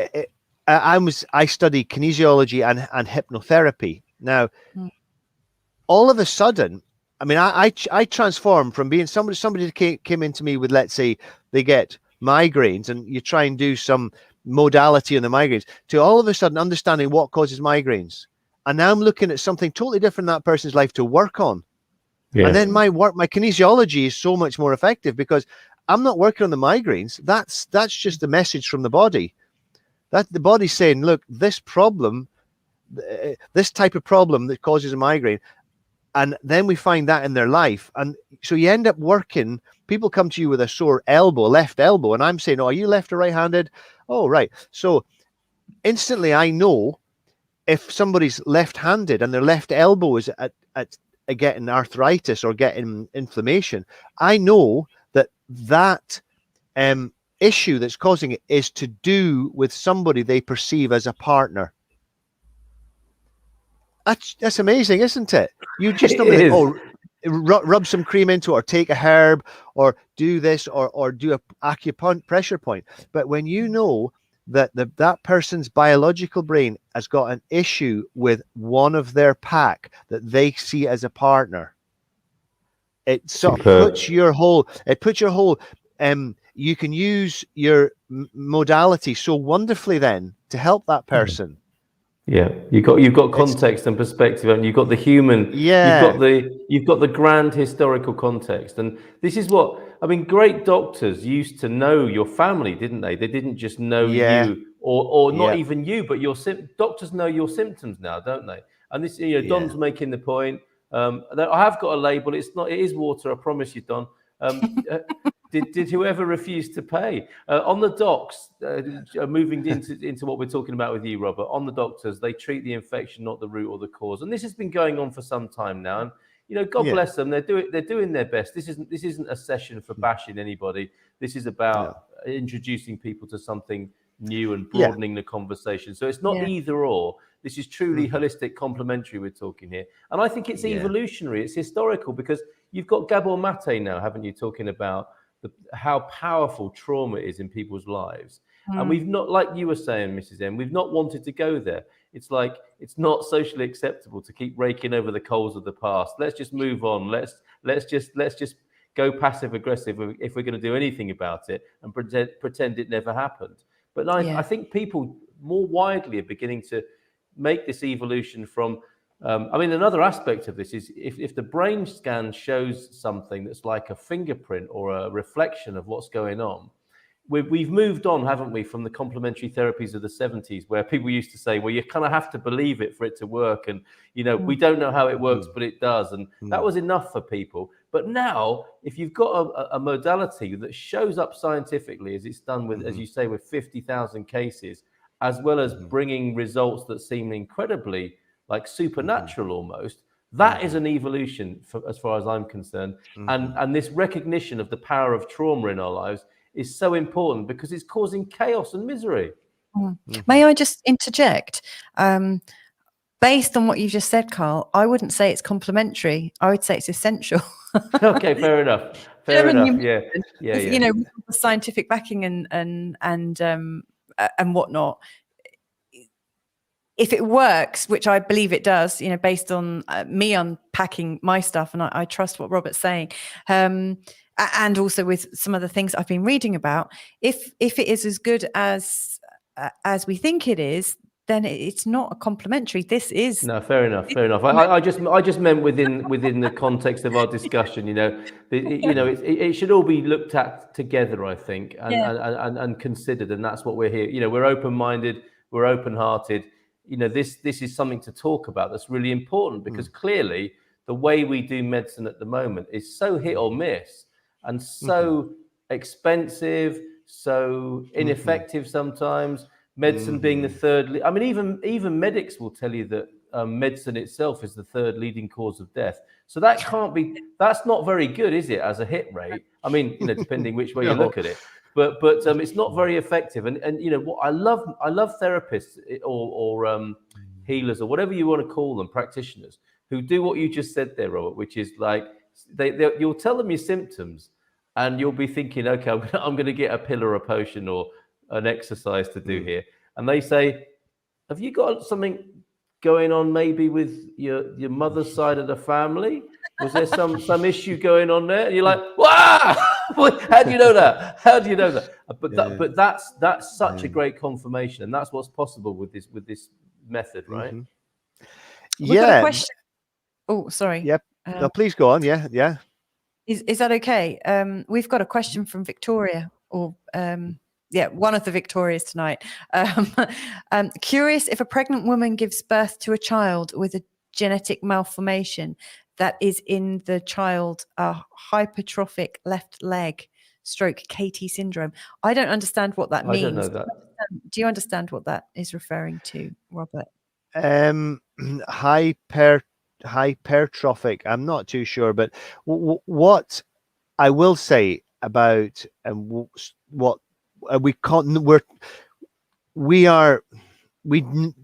I study kinesiology and hypnotherapy. Now, Mm. all of a sudden, I mean, I transformed from being somebody came into me with, let's say, they get migraines, and you try and do some modality on the migraines, to all of a sudden understanding what causes migraines. And now I'm looking at something totally different in that person's life to work on. Yeah. And then my kinesiology is so much more effective because I'm not working on the migraines. That's just a message from the body. That the body's saying, look, this problem, this type of problem that causes a migraine, and then we find that in their life. And so you end up working, people come to you with a sore elbow, left elbow, and I'm saying, oh, are you left or right-handed? Oh, right. So instantly I know if somebody's left-handed and their left elbow is at getting arthritis or getting inflammation, I know that issue that's causing it is to do with somebody they perceive as a partner. That's amazing, isn't it? You just rub some cream into it, or take a herb, or do this, or do a acupressure point. But when you know that that person's biological brain has got an issue with one of their pack that they see as a partner, it sort of puts your whole you can use your modality so wonderfully then to help that person. Yeah, you've got context and perspective, and you've got the human. Yeah, you've got the grand historical context, and this is what I mean. Great doctors used to know your family, didn't they? They didn't just know you, or not even you, but your doctors know your symptoms now, don't they? And this, Don's making the point. I have got a label. It is water. I promise you, Don. Did whoever refuse to pay on the docs? Moving into what we're talking about with you, Robert. On the doctors, they treat the infection, not the root or the cause, and this has been going on for some time now. And God bless them. They're doing their best. This isn't a session for bashing anybody. This is about introducing people to something new and broadening the conversation. So it's not either or. This is truly holistic, complementary. We're talking here, and I think it's evolutionary. It's historical, because you've got Gabor Mate now, haven't you, talking about how powerful trauma is in people's lives. And we've not, like you were saying, Mrs. M, we've not wanted to go there. It's like, it's not socially acceptable to keep raking over the coals of the past. Let's just move on. Let's just go passive aggressive if we're going to do anything about it, and pretend it never happened. But I think people more widely are beginning to make this evolution from another aspect of this is if the brain scan shows something that's like a fingerprint or a reflection of what's going on, we've moved on, haven't we, from the complementary therapies of the 70s, where people used to say, well, you kind of have to believe it for it to work. And, we don't know how it works, but it does. And that was enough for people. But now, if you've got a modality that shows up scientifically, as it's done with, as you say, with 50,000 cases, as well as bringing results that seem incredibly like supernatural almost, that is an evolution as far as I'm concerned. And this recognition of the power of trauma in our lives is so important, because it's causing chaos and misery. May I just interject? Based on what you've just said, Carl, I wouldn't say it's complementary. I would say it's essential. Okay, fair enough. Fair enough. Yeah. With the scientific backing and whatnot. If it works, which I believe it does, based on me unpacking my stuff, and I trust what Robert's saying, and also with some of the things I've been reading about, if it is as good as we think it is, then it's not a complementary. This is fair enough. I just meant within the context of our discussion. It should all be looked at together, I think, and considered, and that's what we're here. We're open-minded, we're open-hearted. This is something to talk about that's really important, because clearly the way we do medicine at the moment is so hit or miss, and so expensive, so ineffective sometimes. Medicine being the third. Even medics will tell you that medicine itself is the third leading cause of death. So that can't be. That's not very good, is it, as a hit rate? Depending which way you look at it. But it's not very effective. And what I love therapists or healers, or whatever you want to call them, practitioners, who do what you just said there, Robert, which is like you'll tell them your symptoms, and you'll be thinking, okay, I'm going to get a pill or a potion or an exercise to do here. and they say, have you got something going on maybe with your mother's side of the family? Was there some issue going on there? And you're like, wow, how do you know that? How do you know that? But that's such a great confirmation, and that's what's possible with this method, right? We've got a question. Oh, sorry. Yep. No, please go on. Yeah. Is that okay? We've got a question from Victoria, or one of the Victorias tonight. Curious if a pregnant woman gives birth to a child with a genetic malformation that is in the child a hypertrophic left leg stroke KT syndrome. I don't understand what that means. I don't know that. Do you understand what that is referring to, Robert? Hypertrophic. I'm not too sure, but what I will say about what we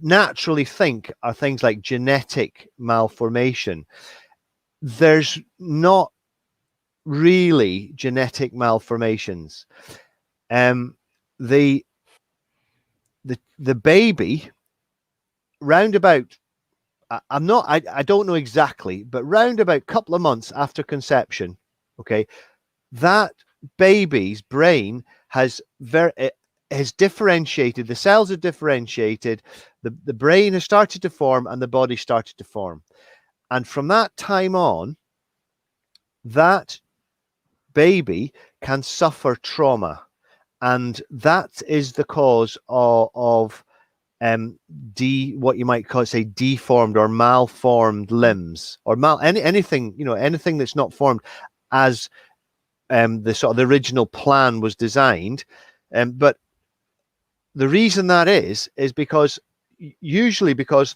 naturally think are things like genetic malformation. There's not really genetic malformations. The baby, round about, I don't know exactly, but round about a couple of months after conception, okay, that baby's brain has differentiated, the cells are differentiated, the brain has started to form, and the body started to form. And from that time on, that baby can suffer trauma, and that is the cause of what you might call, say, deformed or malformed limbs, or anything, anything that's not formed as the original plan was designed. But the reason that is usually because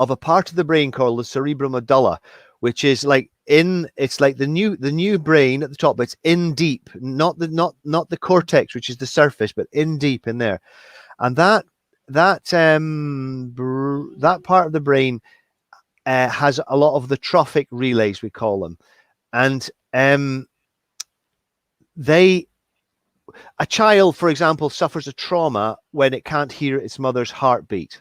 of a part of the brain called the cerebral medulla, which is it's like the new brain at the top, but it's in deep, not the cortex, which is the surface, but in deep in there. And that part of the brain has a lot of the trophic relays, we call them, and a child, for example, suffers a trauma when it can't hear its mother's heartbeat.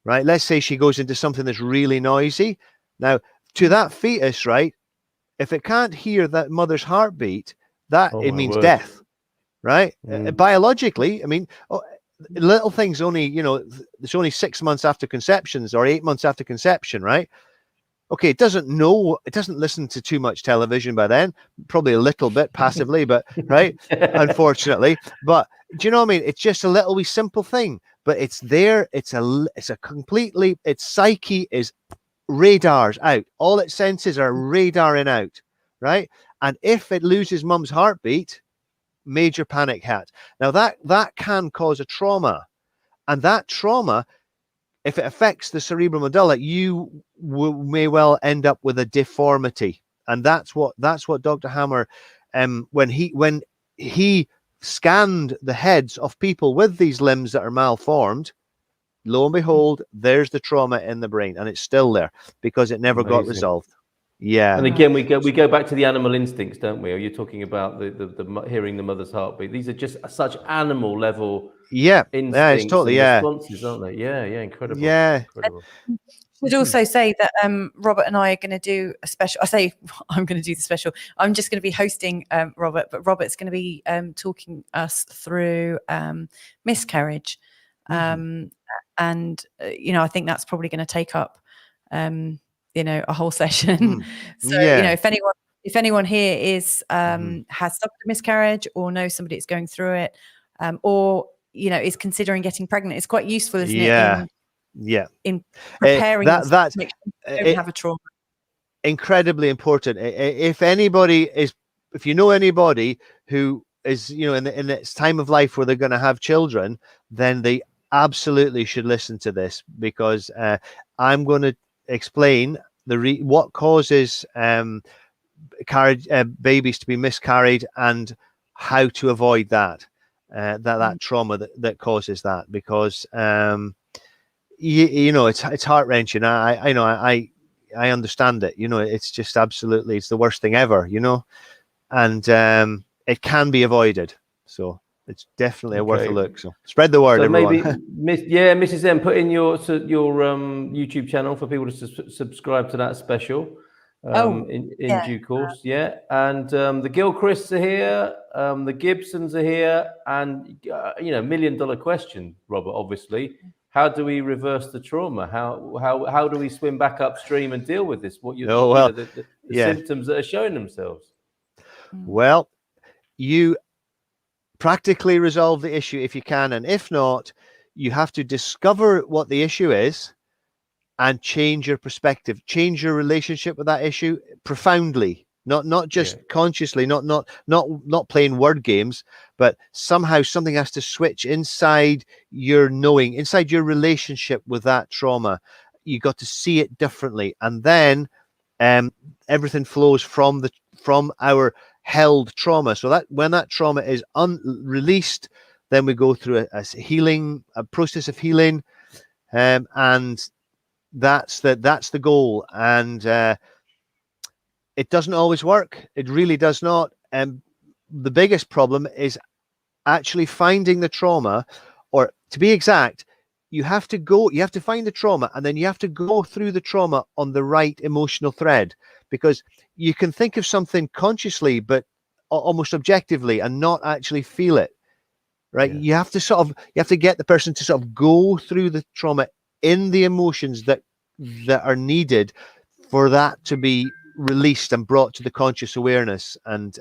Right? Let's say she goes into something that's really noisy. Now, to that fetus, right, if it can't hear that mother's heartbeat, it means death, right? Biologically, I mean, little things only, it's only 6 months after conceptions or 8 months after conception, right? Okay, it doesn't listen to too much television by then, probably a little bit passively, but right, unfortunately. But do you know what I mean? It's just a little wee simple thing, but it's there. It's a completely, its psyche is radars out. All its senses are radaring out, right? And if it loses mum's heartbeat, major panic hat. Now that can cause a trauma, and that trauma, if it affects the cerebral medulla, you may well end up with a deformity. And that's what Dr. Hammer, when he scanned the heads of people with these limbs that are malformed, lo and behold, there's the trauma in the brain, and it's still there because it never got resolved. Yeah. And again, we go back to the animal instincts, don't we? Or you're talking about the hearing the mother's heartbeat. These are just such animal level. Instincts, it's totally responses, aren't they? Yeah, incredible. Incredible. Should also say that Robert and I are going to do a special. I say I'm going to do the special. I'm just going to be hosting Robert, but Robert's going to be talking us through miscarriage, and I think that's probably going to take up a whole session. So if anyone here is has suffered a miscarriage or knows somebody that's going through it, or is considering getting pregnant, it's quite useful, isn't it? In preparing that to don't have a trauma. Incredibly important. If you know anybody who is in its time of life where they're going to have children, then they absolutely should listen to this, because I'm going to explain what causes babies to be miscarried and how to avoid that trauma that causes that, because it's heart-wrenching. I understand it. It's just absolutely, it's the worst thing ever, and it can be avoided. So it's definitely worth a Okay. look. So spread the word, So everyone. maybe, Mrs. M, put in your YouTube channel for people to subscribe to that special in yeah. due course. Yeah, and the Gilchrists are here, the Gibsons are here, and $1 million question, Robert. Obviously, how do we reverse the trauma? How do we swim back upstream and deal with this? Oh, well, the yeah. symptoms that are showing themselves. Well, you practically resolve the issue if you can, and if not, you have to discover what the issue is and change your perspective, change your relationship with that issue profoundly, not just consciously, not playing word games, but somehow something has to switch inside your knowing, inside your relationship with that trauma. You got to see it differently, and then everything flows from our held trauma. So that when that trauma is released, then we go through a process of healing, and that's the goal. And it doesn't always work. It really does not. And the biggest problem is actually finding the trauma, or to be exact, you have to find the trauma, and then you have to go through the trauma on the right emotional thread, because you can think of something consciously but almost objectively and not actually feel it, right? You have to get the person to sort of go through the trauma in the emotions that are needed for that to be released and brought to the conscious awareness. And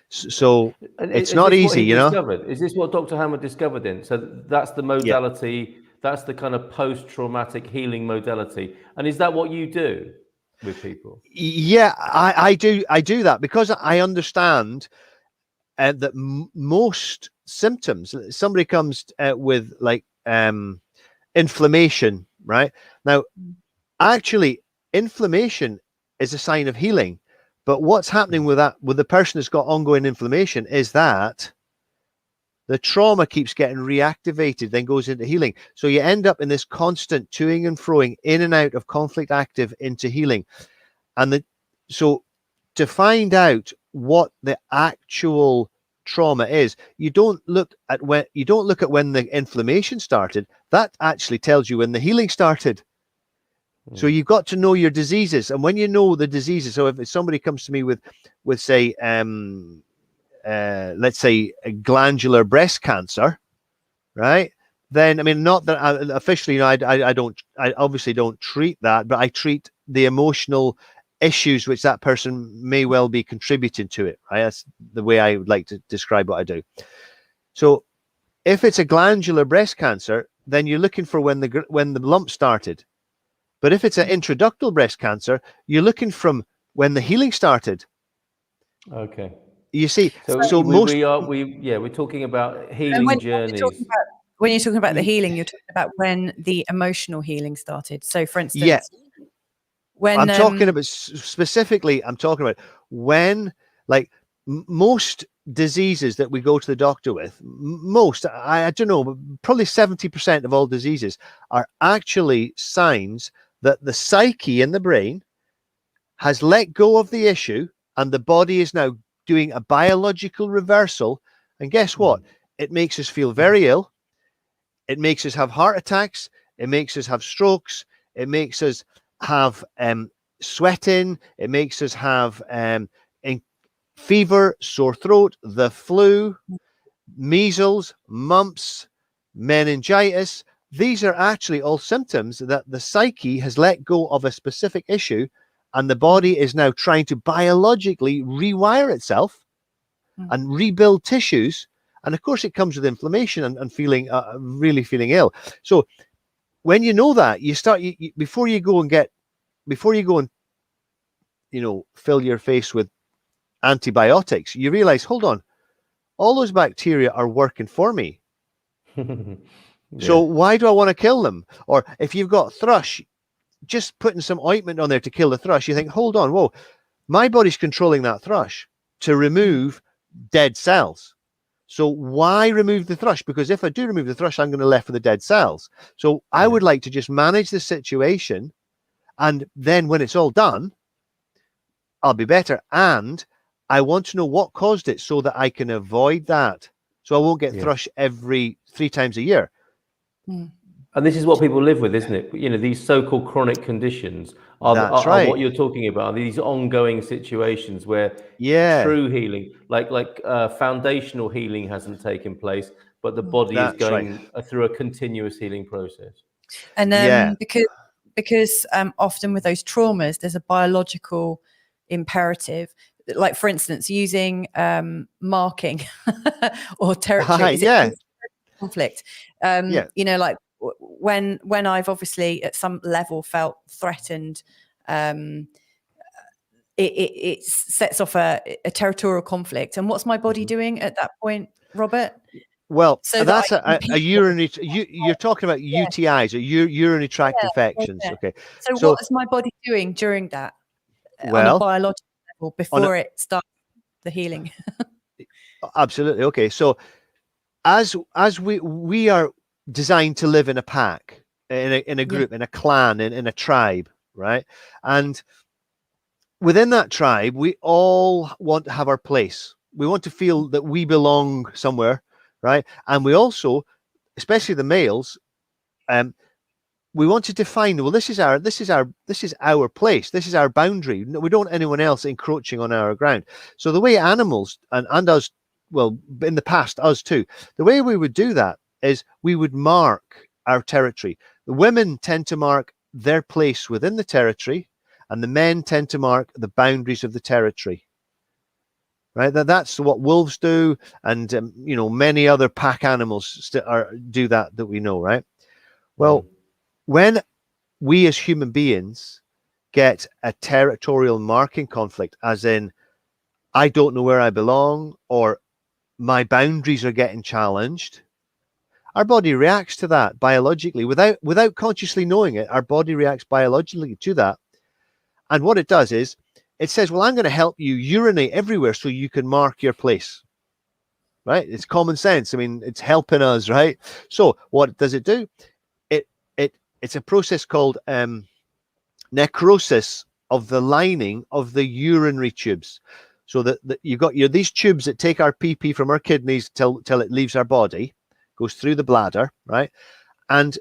so it's not easy, you know. Is this what Dr. Hammer discovered then? So that's the modality, that's the kind of post-traumatic healing modality. And is that what you do with people? Yeah, I do that because I understand that most symptoms, somebody comes with like inflammation, right? Now, actually, inflammation is a sign of healing. But what's happening with the person that's got ongoing inflammation is that the trauma keeps getting reactivated, then goes into healing. So you end up in this constant toing and froing in and out of conflict active into healing. And so to find out what the actual trauma is, you don't look at when the inflammation started. That actually tells you when the healing started. So you've got to know your diseases, and when you know the diseases, so if somebody comes to me with say, let's say a glandular breast cancer, right? Then, I mean, not that officially, I obviously don't treat that, but I treat the emotional issues which that person may well be contributing to it, right? That's the way I would like to describe what I do. So if it's a glandular breast cancer, then you're looking for when the lump started. But if it's an intraductal breast cancer, you're looking from when the healing started. Okay. You see, so we're talking about healing journeys. When you're talking about the healing, you're talking about when the emotional healing started. So, for instance, when I'm talking about specifically, I'm talking about when, like, most diseases that we go to the doctor with, I don't know, but probably 70% of all diseases are actually signs that the psyche in the brain has let go of the issue, and the body is now doing a biological reversal. And guess what? It makes us feel very ill. It makes us have heart attacks. It makes us have strokes. It makes us have sweating. It makes us have fever, sore throat, the flu, measles, mumps, meningitis. These are actually all symptoms that the psyche has let go of a specific issue, and the body is now trying to biologically rewire itself and rebuild tissues. And of course, it comes with inflammation and feeling really feeling ill. So when you know that, you start before you go and fill your face with antibiotics, you realize, hold on, all those bacteria are working for me. So why do I want to kill them? Or if you've got thrush, just putting some ointment on there to kill the thrush, you think, hold on, whoa, my body's controlling that thrush to remove dead cells. So why remove the thrush? Because if I do remove the thrush, I'm going to be left with the dead cells. So I would like to just manage the situation, and then when it's all done, I'll be better. And I want to know what caused it so that I can avoid that. so I won't get thrush every 3 times a year. And this is what people live with, isn't it? You know, these so-called chronic conditions are what you're talking about. These ongoing situations where true healing, like foundational healing, hasn't taken place, but the body is going through a continuous healing process. And because often with those traumas, there's a biological imperative. Like, for instance, using marking or territory. Conflict. You know, like when I've obviously at some level felt threatened, it sets off a territorial conflict. And what's my body doing at that point, Robert? Well, so that's a urinary. You're talking about UTIs or urinary tract infections. Okay. So what is my body doing during that? On a biological level before it starts the healing? Absolutely. Okay. So as we are designed to live in a pack, in a group, in a clan, in a tribe, right? And within that tribe, we all want to have our place. We want to feel that we belong somewhere, right? And we also, especially the males, we want to define, well, this is our place. This is our boundary. We don't want anyone else encroaching on our ground. So the way animals and us, well, in the past, us too, the way we would do that is we would mark our territory. The women tend to mark their place within the territory, and the men tend to mark the boundaries of the territory. Right? That's what wolves do, and you know, many other pack animals do that we know, right? Well, when we as human beings get a territorial marking conflict, as in, I don't know where I belong, or my boundaries are getting challenged, our body reacts to that biologically without consciously knowing it. Our body reacts biologically to that, and what it does is it says, well, I'm going to help you urinate everywhere so you can mark your place. Right? It's common sense. I mean, it's helping us, right? So what does it do? It's a process called necrosis of the lining of the urinary tubes. So that you've got these tubes that take our pee from our kidneys till it leaves our body, goes through the bladder, right? And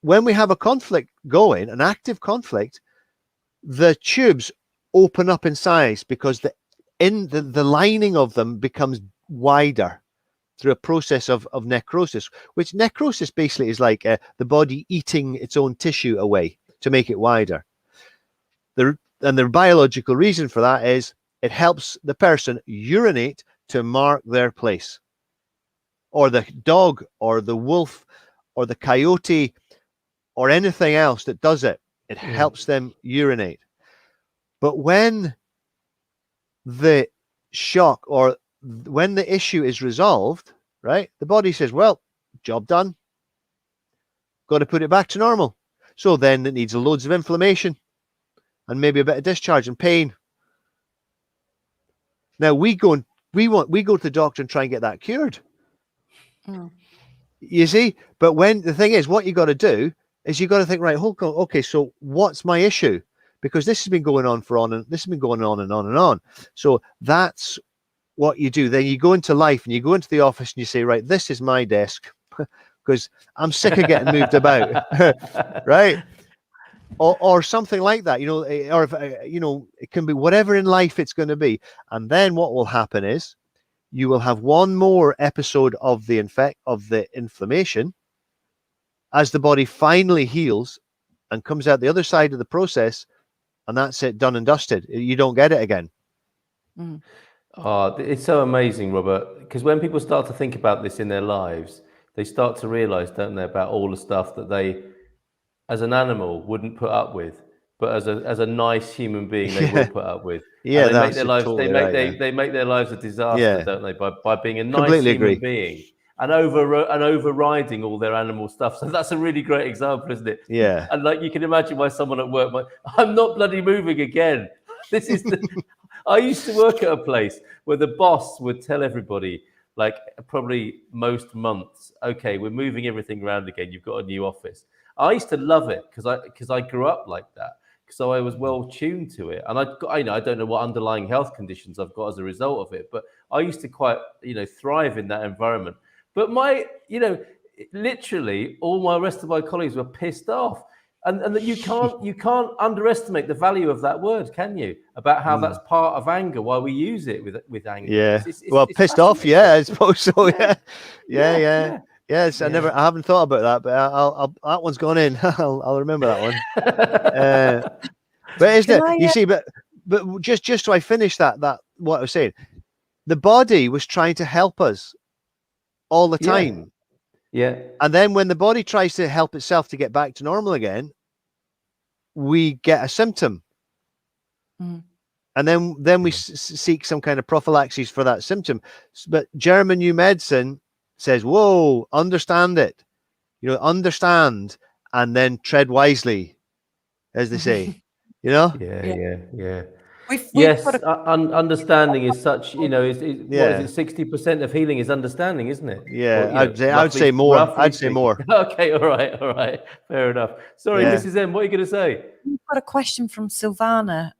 when we have a conflict going, an active conflict, the tubes open up in size because the lining of them becomes wider through a process of necrosis, which necrosis basically is like the body eating its own tissue away to make it wider. And the biological reason for that is it helps the person urinate to mark their place, or the dog or the wolf or the coyote or anything else that does it. It helps them urinate. But when the shock or when the issue is resolved, right, the body says, well, job done. Got to put it back to normal. So then it needs loads of inflammation and maybe a bit of discharge and pain. Now we go to the doctor and try and get that cured. You see, but when the thing is, what you got to do is you got to think, right, okay, so what's my issue? Because this has been going on and on. So that's what you do. Then you go into life and you go into the office and you say, right, this is my desk because I'm sick of getting moved about, right? Or something like that, you know, or if, you know, it can be whatever in life it's going to be. And then what will happen is you will have one more episode of the inflammation as the body finally heals and comes out the other side of the process, and that's it, done and dusted. You don't get it again. Oh, it's so amazing, Robert, because when people start to think about this in their lives, they start to realize, don't they, about all the stuff that they, as an animal, wouldn't put up with, but as a nice human being, they will put up with. Yeah, and they make their lives. Totally they make their lives a disaster, don't they, by being a nice Completely human being and overriding all their animal stuff. So that's a really great example, isn't it? Yeah. And like you can imagine why someone at work might, I'm not bloody moving again. This is I used to work at a place where the boss would tell everybody, like probably most months, okay, we're moving everything around again. You've got a new office. I used to love it because I grew up like that. So I was well tuned to it, and I don't know what underlying health conditions I've got as a result of it, but I used to quite, thrive in that environment. But literally all my rest of my colleagues were pissed off. And that you can't underestimate the value of that word, can you? About how that's part of anger, why we use it with anger. Yeah. It's Pissed off. Yeah, I suppose so. Yeah. Yes, I haven't thought about that, but I'll that one's gone in. I'll remember that one. But isn't it? You see, but just so I finish that what I was saying, the body was trying to help us all the time. Yeah. And then when the body tries to help itself to get back to normal again, we get a symptom. And then we seek some kind of prophylaxis for that symptom. But German New Medicine says, whoa, understand it. Understand and then tread wisely, as they say. Yeah. We've got Understanding is such, what is it? 60% of healing is understanding, isn't it? Yeah, Or, I would say more. I'd say speaking. more. Okay, all right. Fair enough. Sorry, Mrs. M, what are you going to say? We've got a question from Silvana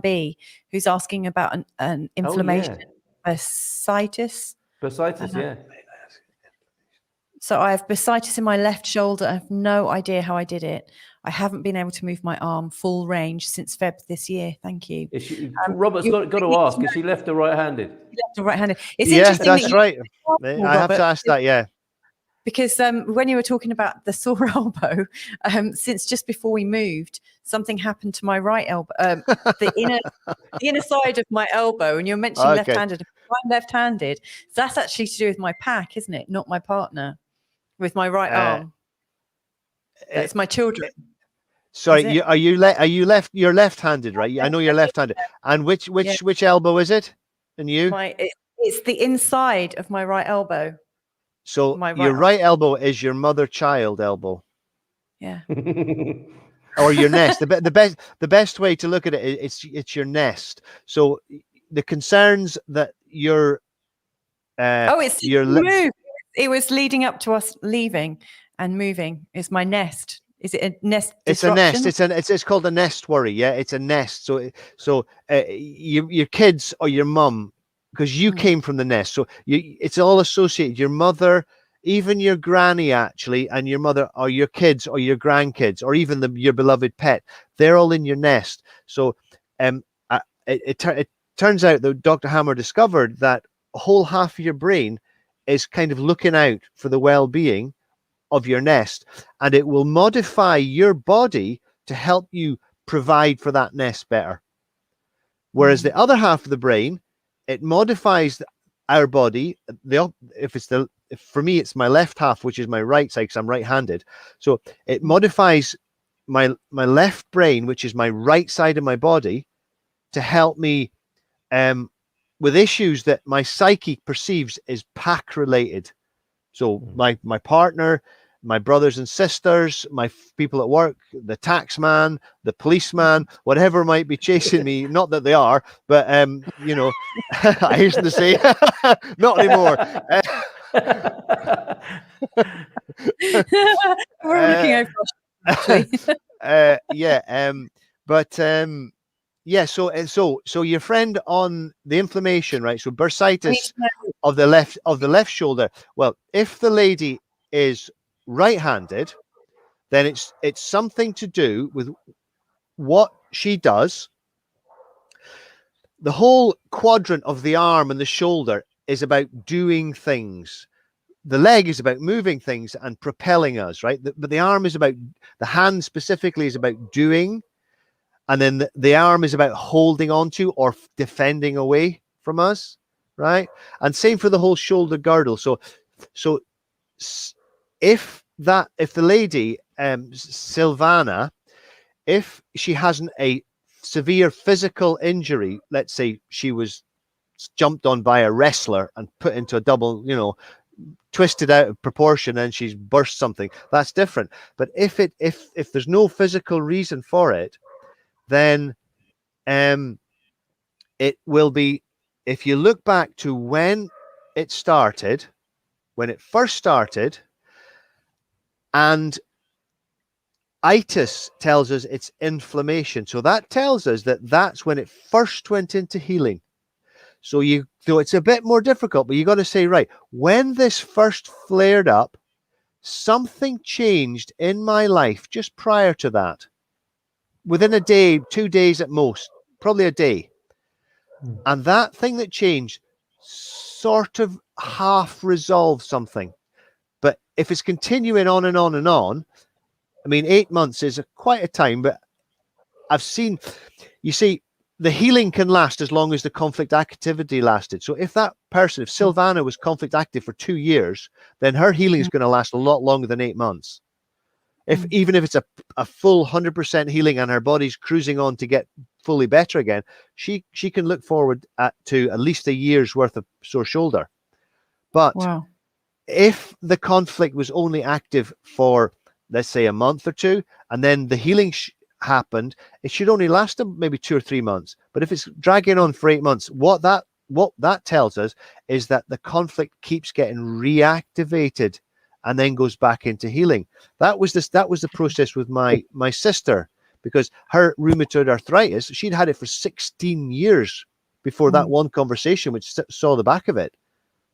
B, who's asking about an inflammation, bursitis. Bursitis, yeah. So I have bursitis in my left shoulder. I have no idea how I did it. I haven't been able to move my arm full range since Feb this year. Thank you. Robert's got to ask, is she left or right-handed? Left or right-handed. It's interesting. That's right. I have to ask that, yeah. Because when you were talking about the sore elbow, since just before we moved, something happened to my right elbow, the inner side of my elbow. And you're mentioning left-handed. I'm left-handed. So that's actually to do with my pack, isn't it? Not my partner. With my right arm. It's my children. Sorry, you're left-handed, right? I know you're left-handed. And which elbow is it? And you? It's the inside of my right elbow. So your right elbow is your mother-child elbow. Yeah. Or your nest. The best way to look at it is it's your nest. So the concerns that you're moved. It was leading up to us leaving and moving. It's my nest. Is it a nest disruption? It's a nest. It's called a nest worry. Yeah, it's a nest. So your kids or your mum, because you came from the nest. So it's all associated. Your mother, even your granny, actually, and your mother, or your kids, or your grandkids, or even your beloved pet. They're all in your nest. So it turns out that Dr. Hammer discovered that a whole half of your brain is kind of looking out for the well-being of your nest, and it will modify your body to help you provide for that nest better. Whereas the other half of the brain, it modifies our body. For me, it's my left half, which is my right side, because I'm right-handed. So it modifies my left brain, which is my right side of my body, to help me with issues that my psyche perceives as pack related. So my partner, my brothers and sisters, my people at work, the tax man, the policeman, whatever might be chasing me. Not that they are, but I used to say, not anymore. We're all looking over. So your friend on the inflammation, right? So bursitis of the left shoulder. Well, if the lady is right-handed, then it's something to do with what she does. The whole quadrant of the arm and the shoulder is about doing things. The leg is about moving things and propelling us, right? But the arm is about, the hand specifically is about doing. And then the arm is about holding on to or defending away from us, right? And same for the whole shoulder girdle. So if the lady, Silvana, if she hasn't a severe physical injury, let's say she was jumped on by a wrestler and put into a double, twisted out of proportion and she's burst something, that's different. But if there's no physical reason for it, then it will be, if you look back to when it first started, and itis tells us it's inflammation. So that tells us that that's when it first went into healing. So it's a bit more difficult, but you got to say, right, when this first flared up, something changed in my life just prior to that. Within a day, 2 days at most, probably a day. And that thing that changed sort of half resolved something. But if it's continuing on and on and on, I mean, 8 months is quite a time, but I've seen, you see, the healing can last as long as the conflict activity lasted. So if that person, if Silvana was conflict active for 2 years, then her healing is going to last a lot longer than 8 months. Even if it's a full 100% healing and her body's cruising on to get fully better again, she can look forward to at least a year's worth of sore shoulder. But if the conflict was only active for, let's say, a month or two, and then the healing happened, it should only last maybe 2 or 3 months. But if it's dragging on for 8 months, what that tells us is that the conflict keeps getting reactivated and then goes back into healing. That was the process with my sister, because her rheumatoid arthritis, she'd had it for 16 years before that one conversation, which saw the back of it.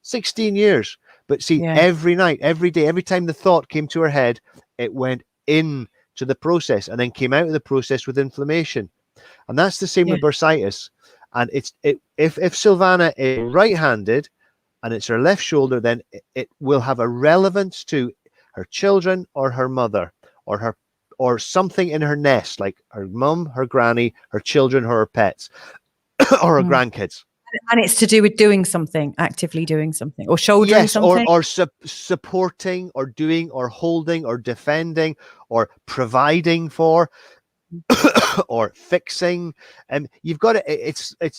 16 years. But see, every night, every day, every time the thought came to her head, it went in to the process and then came out of the process with inflammation. And that's the same with bursitis. And if Silvana is right-handed and it's her left shoulder, then it will have a relevance to her children or her mother or something in her nest, like her mum, her granny, her children, or her pets, or her grandkids. And it's to do with doing something, actively doing something, or shouldering something. Or supporting, or doing, or holding, or defending, or providing for, or fixing. And you've got to,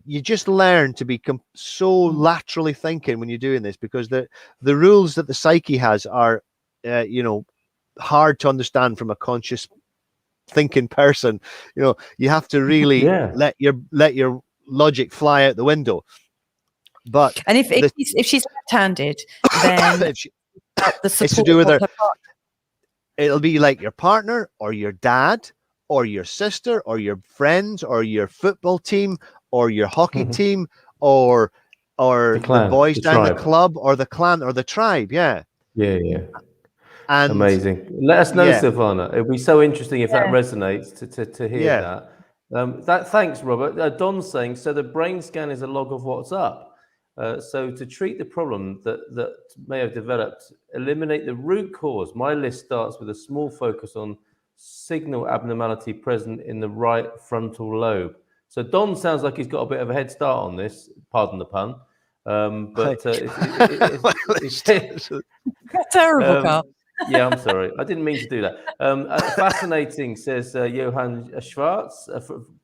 you just learn to be so laterally thinking when you're doing this, because the rules that the psyche has are, hard to understand from a conscious thinking person. You have to really let your logic fly out the window. But and if she's left-handed, then the support it's to do with her. Partner. It'll be like your partner or your dad or your sister or your friends or your football team or your hockey team or the boys down the club or the clan or the tribe. Yeah. And amazing. Let us know, Silvana. It'd be so interesting if that resonates to hear that. Thanks, Robert. Don's saying, so the brain scan is a log of what's up. So to treat the problem that may have developed, eliminate the root cause. My list starts with a small focus on signal abnormality present in the right frontal lobe. So Don sounds like he's got a bit of a head start on this, pardon the pun. But it's terrible, Carl. Yeah, I'm sorry. I didn't mean to do that. Fascinating, says Johann Schwartz,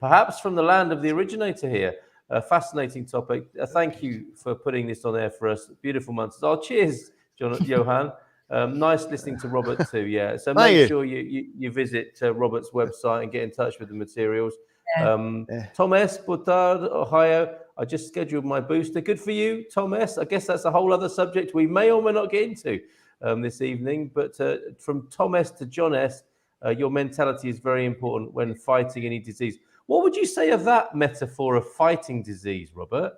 perhaps from the land of the originator here. A fascinating topic. Thank you for putting this on air for us. Beautiful months. Oh, cheers, Johann. Nice listening to Robert too. Yeah. So make sure you visit Robert's website and get in touch with the materials. Tom S. Butard, Ohio. I just scheduled my booster. Good for you, Tom S. I guess that's a whole other subject we may or may not get into this evening. But from Tom S. to John S., your mentality is very important when fighting any disease. What would you say of that metaphor of fighting disease, Robert?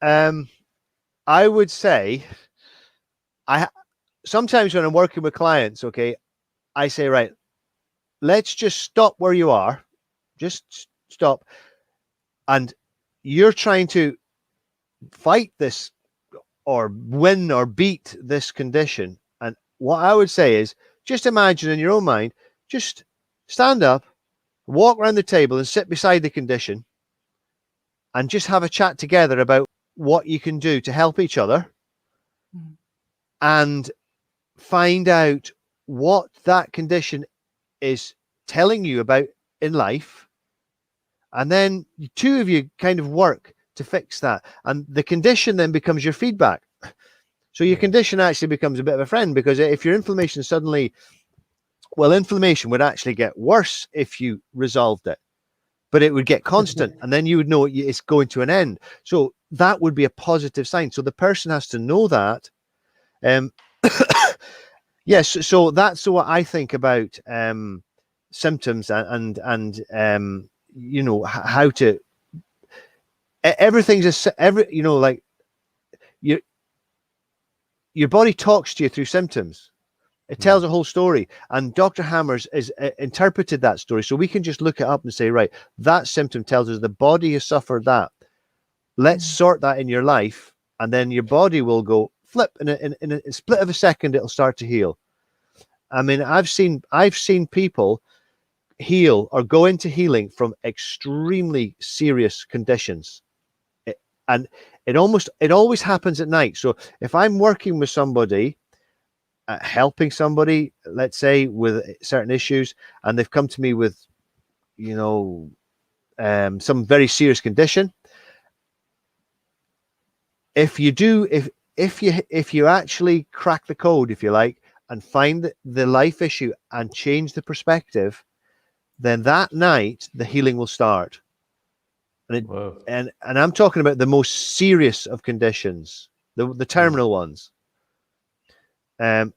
I would say, sometimes when I'm working with clients, I say, right, let's just stop where you are. Just stop. And you're trying to fight this or win or beat this condition. And what I would say is, just imagine in your own mind, just stand up, walk around the table and sit beside the condition and just have a chat together about what you can do to help each other and find out what that condition is telling you about in life. And then the two of you kind of work to fix that. And the condition then becomes your feedback. So your condition actually becomes a bit of a friend, because if your inflammation suddenly, inflammation would actually get worse if you resolved it, but it would get constant and then you would know it's going to an end. So that would be a positive sign. So the person has to know that. Yes, so that's what I think about symptoms and you know, how to everything's you know, like your body talks to you through symptoms. It tells a whole story, and Dr. Hammers is interpreted that story, so we can just look it up and say, right, that symptom tells us the body has suffered that. Let's sort that in your life, and then your body will go flip in a split of a second. It'll start to heal. I mean, I've seen people heal or go into healing from extremely serious conditions, and it always happens at night. So if I'm working with somebody, helping somebody, let's say with certain issues, and they've come to me with, you know, some very serious condition, if you actually crack the code, if you like, and find the life issue and change the perspective, then that night the healing will start. And I'm talking about the most serious of conditions, the terminal ones. And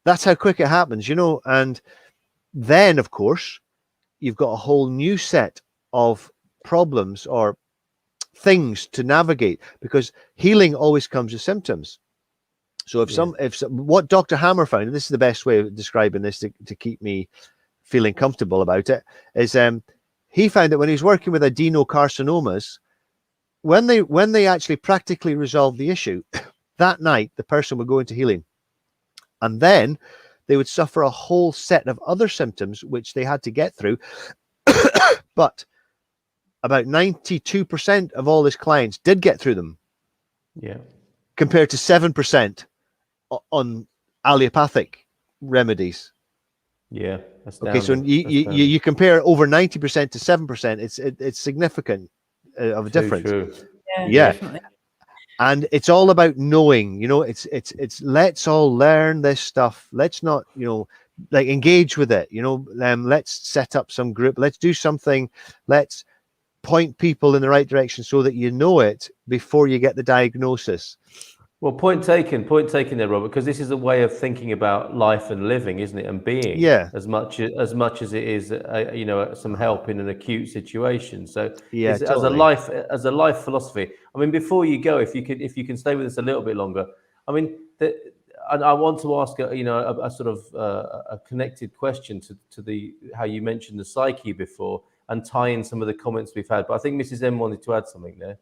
that's how quick it happens, you know. And then, of course, you've got a whole new set of problems or things to navigate, because healing always comes with symptoms. So what Dr. Hammer found, and this is the best way of describing this to keep me feeling comfortable about it, is he found that when he was working with adenocarcinomas, when they actually practically resolved the issue, that night the person would go into healing, and then they would suffer a whole set of other symptoms which they had to get through. But about 92% of all his clients did get through them. Yeah. Compared to 7% on allopathic remedies. Yeah. Okay, so you compare over 90% to 7%, it's significant of a difference. True. Yeah. Definitely. And it's all about knowing, you know, it's let's all learn this stuff. Let's not, you know, like engage with it, you know, let's set up some group, let's do something, let's point people in the right direction so that you know it before you get the diagnosis. Well, point taken there, Robert, because this is a way of thinking about life and living, isn't it? And being, as much as it is, you know, some help in an acute situation. So, yeah, totally. as a life philosophy. I mean, before you go, if you can stay with us a little bit longer. I mean, I want to ask, a sort of a connected question to the how you mentioned the psyche before, and tie in some of the comments we've had. But I think Mrs. M wanted to add something there.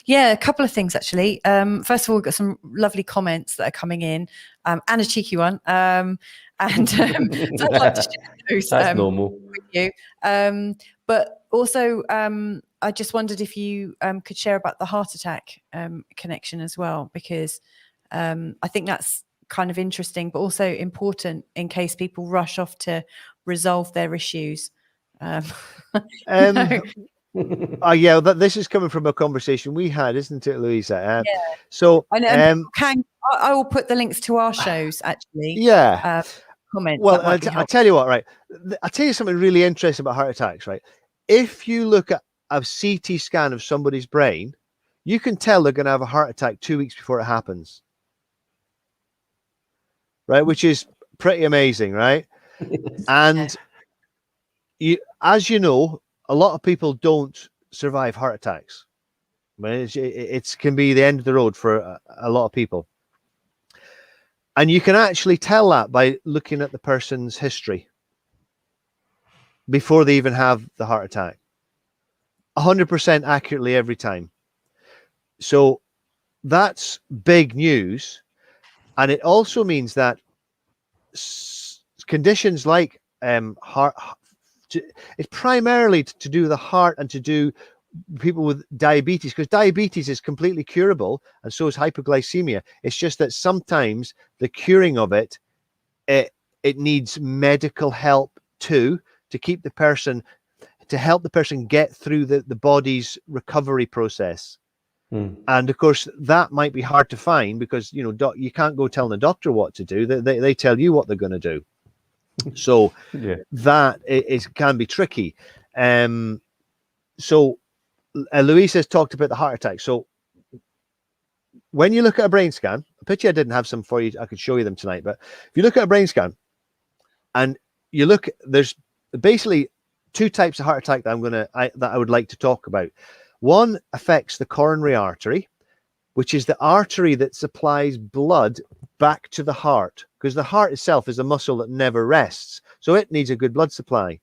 Yeah, a couple of things actually. First of all, we've got some lovely comments that are coming in, and a cheeky one. So I'd like to share those. That's normal. With you. But also, I just wondered if you could share about the heart attack connection as well, because I think that's kind of interesting, but also important in case people rush off to resolve their issues. Yeah, this is coming from a conversation we had, isn't it, Louisa? Yeah. So I will put the links to our shows actually. Yeah. Comments. Well, I'll tell you what, right? I'll tell you something really interesting about heart attacks, right? If you look at a CT scan of somebody's brain, you can tell they're going to have a heart attack 2 weeks before it happens, right? Which is pretty amazing, right? And as you know, a lot of people don't survive heart attacks. I mean, it can be the end of the road for a lot of people. And you can actually tell that by looking at the person's history before they even have the heart attack. 100% accurately every time. So that's big news. And it also means that conditions like heart, it's primarily to do with the heart and to do people with diabetes, because diabetes is completely curable, and so is hypoglycemia. It's just that sometimes the curing of it needs medical help too, to keep the person, to help the person get through the body's recovery process. And of course that might be hard to find, because you know you can't go telling the doctor what to do. They tell you what they're going to do. So that can be tricky. So Louise has talked about the heart attack. So when you look at a brain scan, I picture I didn't have some for you. I could show you them tonight, but if you look at a brain scan and you look, there's basically two types of heart attack that I would like to talk about. One affects the coronary artery, which is the artery that supplies blood back to the heart, because the heart itself is a muscle that never rests, so it needs a good blood supply.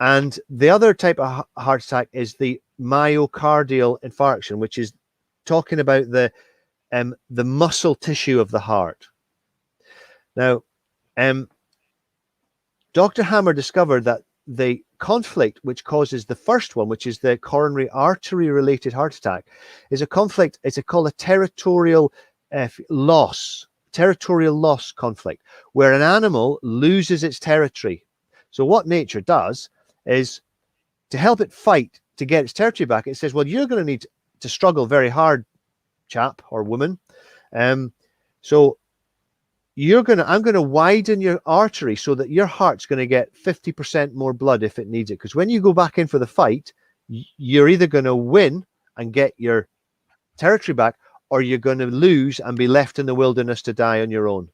And the other type of heart attack is the myocardial infarction, which is talking about the muscle tissue of the heart. Now, Dr. Hammer discovered that the conflict which causes the first one, which is the coronary artery related heart attack, is a conflict. It's called a territorial loss conflict, where an animal loses its territory. So what nature does is, to help it fight to get its territory back, it says, well, you're going to need to struggle very hard, chap or woman. So I'm going to widen your artery so that your heart's going to get 50% more blood if it needs it. Because when you go back in for the fight, you're either going to win and get your territory back, or you're going to lose and be left in the wilderness to die on your own,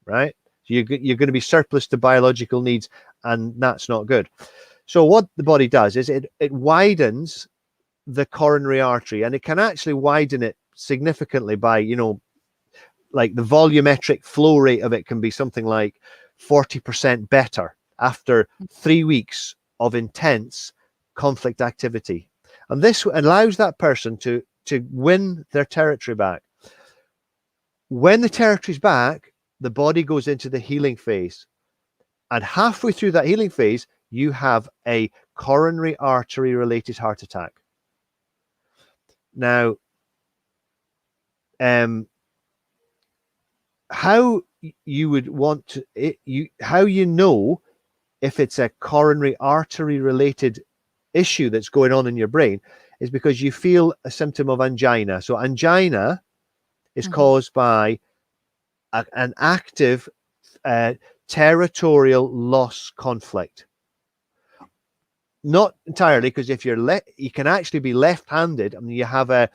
right? So you're going to be surplus to biological needs, and that's not good. So what the body does is it widens the coronary artery, and it can actually widen it significantly by, like the volumetric flow rate of it can be something like 40% better after 3 weeks of intense conflict activity. And this allows that person to win their territory back. When the territory's back, the body goes into the healing phase. And halfway through that healing phase, you have a coronary artery related heart attack. Now, how you would want to, how you know if it's a coronary artery related issue that's going on in your brain is because you feel a symptom of angina. So angina is caused by an active territorial loss conflict. Not entirely, because if you're you can actually be left-handed. I mean, you have a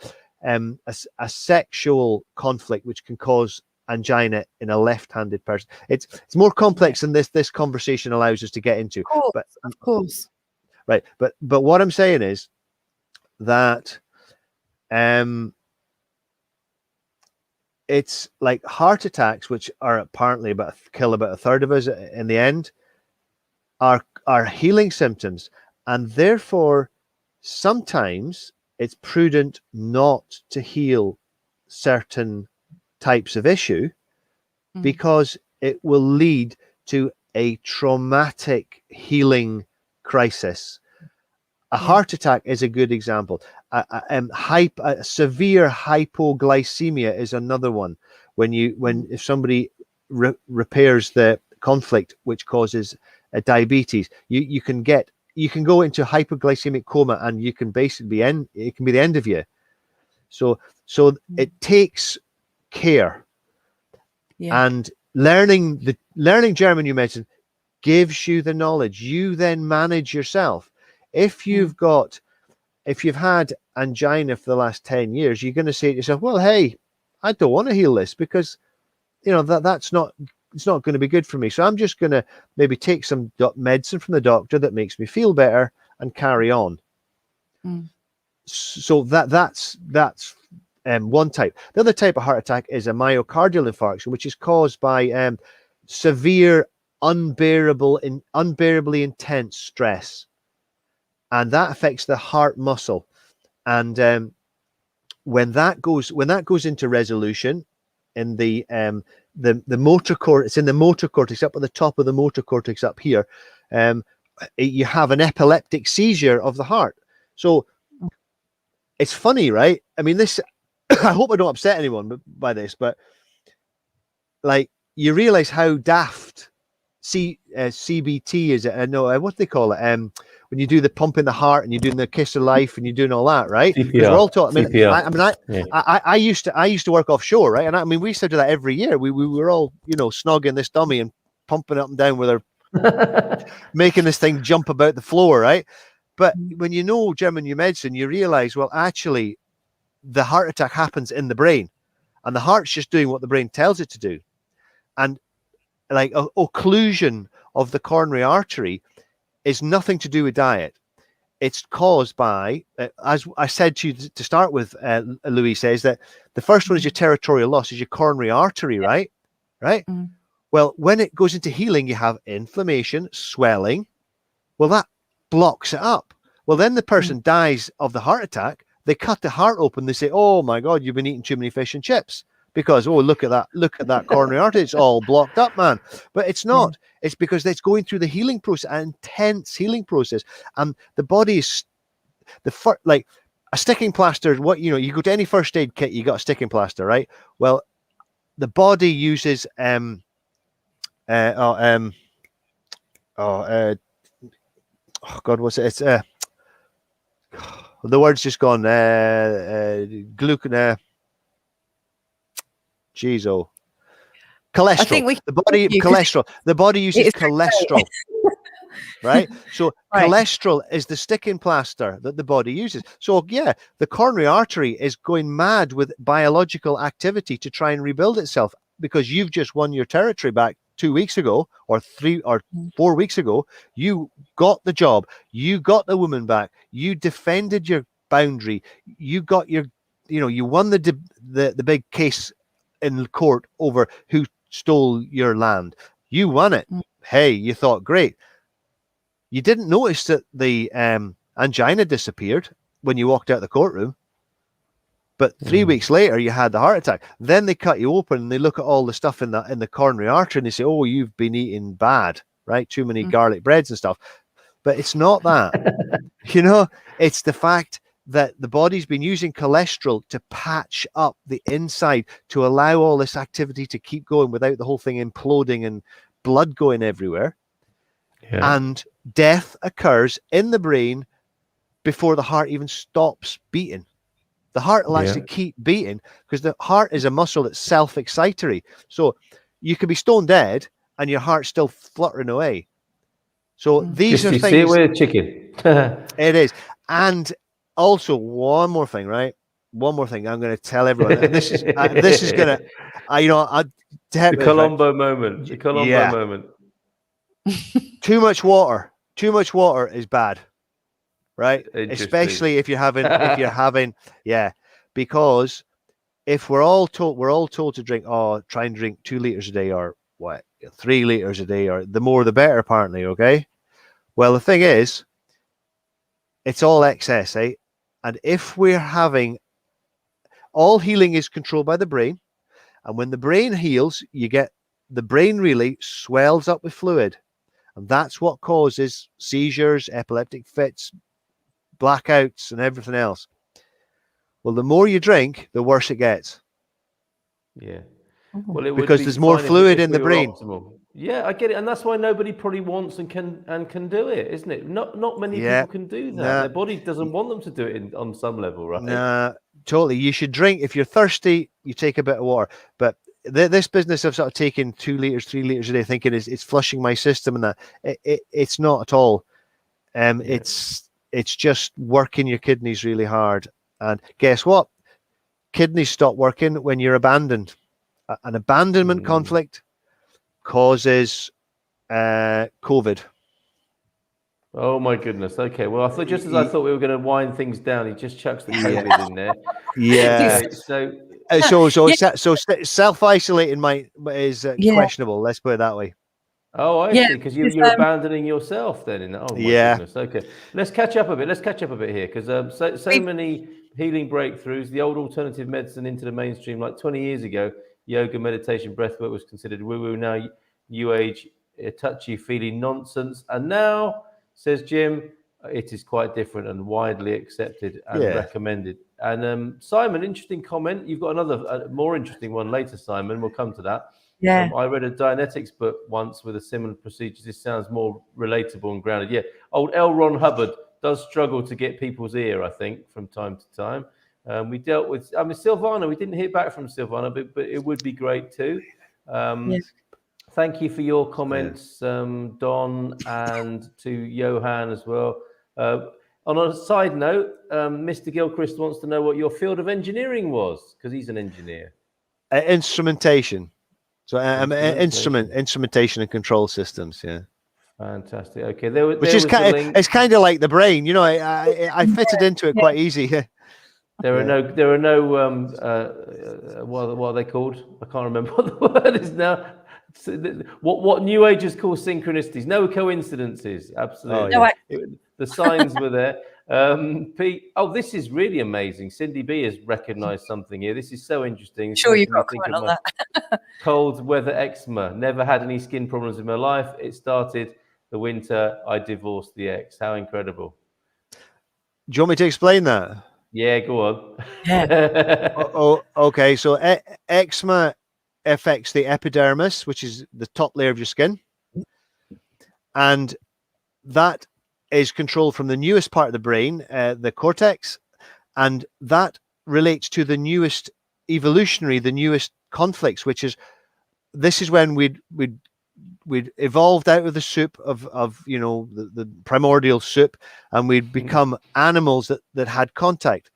sexual conflict which can cause angina in a left-handed person. It's more complex than this conversation allows us to get into. Of course. Right, but what I'm saying is that it's like heart attacks, which are apparently kill about a third of us in the end, are healing symptoms, and therefore sometimes it's prudent not to heal certain types of issue because it will lead to a traumatic healing crisis. A heart attack is a good example. Severe hypoglycemia is another one. If somebody repairs the conflict which causes diabetes, you can go into hypoglycemic coma, and you can basically it can be the end of you. So it takes care, and learning German new medicine gives you the knowledge. You then manage yourself. If you've had angina for the last 10 years, you're going to say to yourself, well, hey, I don't want to heal this because it's not going to be good for me. So I'm just going to maybe take some medicine from the doctor that makes me feel better and carry on. So that's one type. The other type of heart attack is a myocardial infarction, which is caused by severe, unbearably intense stress, and that affects the heart muscle. And when that goes into resolution in the motor cortex, it's in the motor cortex, up at the top of the motor cortex up here, you have an epileptic seizure of the heart. So it's funny, right? I mean, this I hope I don't upset anyone by this, but like, you realize how daft CBT is. What do they call it? When you do the pump in the heart and you're doing the kiss of life and you're doing all that, right? CPR. We're all taught. I used to work offshore, right? And I mean, we used to do that every year. We were all, snogging this dummy and pumping up and down with her, making this thing jump about the floor, right? But when you know German new medicine, you realize, well, actually, the heart attack happens in the brain, and the heart's just doing what the brain tells it to do. And like occlusion of the coronary artery is nothing to do with diet. It's caused by, as I said to you to start with, Louis says that the first one is your territorial loss, is your coronary artery, right? Right? Mm. Well, when it goes into healing, you have inflammation, swelling. Well, that blocks it up. Well, then the person dies of the heart attack. They cut the heart open. They say, oh my God, you've been eating too many fish and chips. Because, oh, look at that coronary artery. It's all blocked up, man. But it's not. It's because it's going through the healing process, an intense healing process. And the body is like a sticking plaster. What, you go to any first aid kit, you got a sticking plaster, right? Well, the body uses oh God, what's it? It's the word's just gone. Glucose. Cholesterol. I think cholesterol. The body uses cholesterol. Right? So cholesterol is the sticking plaster that the body uses. So yeah, the coronary artery is going mad with biological activity to try and rebuild itself, because you've just won your territory back 2 weeks ago, or 3 or 4 weeks ago. You got the job. You got the woman back. You defended your boundary. You got your, you won the big case in court over who stole your land. You won it. Hey, you thought, great. You didn't notice that the angina disappeared when you walked out of the courtroom. But 3 weeks later, you had the heart attack. Then they cut you open and they look at all the stuff in the coronary artery and they say, oh, you've been eating bad, right? Too many garlic breads and stuff. But it's not that. It's the fact that the body's been using cholesterol to patch up the inside, to allow all this activity to keep going without the whole thing imploding and blood going everywhere. Yeah. And death occurs in the brain before the heart even stops beating. The heart will actually keep beating, because the heart is a muscle that's self-excitatory. So you could be stone dead and your heart's still fluttering away. So these are things. See it with a chicken. It is. And also one more thing, right? One more thing I'm going to tell everyone. And this is going to, the Colombo moment. The Colombo moment. Too much water is bad. Right, especially if you're having, because if we're all told to drink, try and drink 2 liters a day, or 3 liters a day, or the more the better, apparently. Okay, well, the thing is, it's all excess, eh? And if we're having, all healing is controlled by the brain, and when the brain heals, the brain really swells up with fluid, and that's what causes seizures, epileptic fits, blackouts, and everything else. Well, the more you drink, the worse it gets. Yeah. Well, because there's more fluid in the brain. Optimal. Yeah, I get it, and that's why nobody probably wants and can do it, isn't it? Not many people can do that. Their body doesn't want them to do it on some level, right? Nah, totally. You should drink. If you're thirsty, you take a bit of water. But this business of sort of taking 2 liters, 3 liters a day, thinking it's flushing my system, and that it's not at all. It's just working your kidneys really hard. And guess what? Kidneys stop working when you're abandoned. An abandonment conflict causes COVID. Oh my goodness. Okay. Well, I thought, just as I thought we were going to wind things down, he just chucks the COVID in there. Yeah. So self-isolating is questionable. Let's put it that way. Oh, I see. Because you're abandoning yourself then. Oh my goodness. Okay. Let's catch up a bit here, because so many healing breakthroughs. The old alternative medicine into the mainstream, like 20 years ago, yoga, meditation, breathwork was considered woo-woo. Now, new age, touchy-feely nonsense. And now, says Jim, it is quite different and widely accepted and recommended. And Simon, interesting comment. You've got another more interesting one later, Simon. We'll come to that. Yeah. I read a Dianetics book once with a similar procedure. This sounds more relatable and grounded. Yeah. Old L. Ron Hubbard does struggle to get people's ear, I think, from time to time. We dealt with, Silvana, we didn't hear back from Silvana, but it would be great too. Thank you for your comments, Don, and to Johan as well. On a side note, Mr. Gilchrist wants to know what your field of engineering was, because he's an engineer. Instrumentation. So Instrumentation. instrumentation and control systems. Yeah. Fantastic. Okay, Which is it's kind of like the brain. You know, I fitted into it quite easy. There are no what are they called? I can't remember what the word is now. What New Agers call synchronicities. No coincidences. Absolutely. Oh, yeah. The signs were there. Pete, this is really amazing. Cindy B has recognized something here. This is so interesting. Sure, you've got a comment on that. Cold weather eczema. Never had any skin problems in my life. It started the winter I divorced the ex. How incredible. Do you want me to explain that? Yeah, go on. Yeah. Okay. So eczema affects the epidermis, which is the top layer of your skin. And that is controlled from the newest part of the brain, the cortex. And that relates to the newest conflicts, which is, this is when we'd evolved out of the soup of the primordial soup, and we'd become animals that had contact.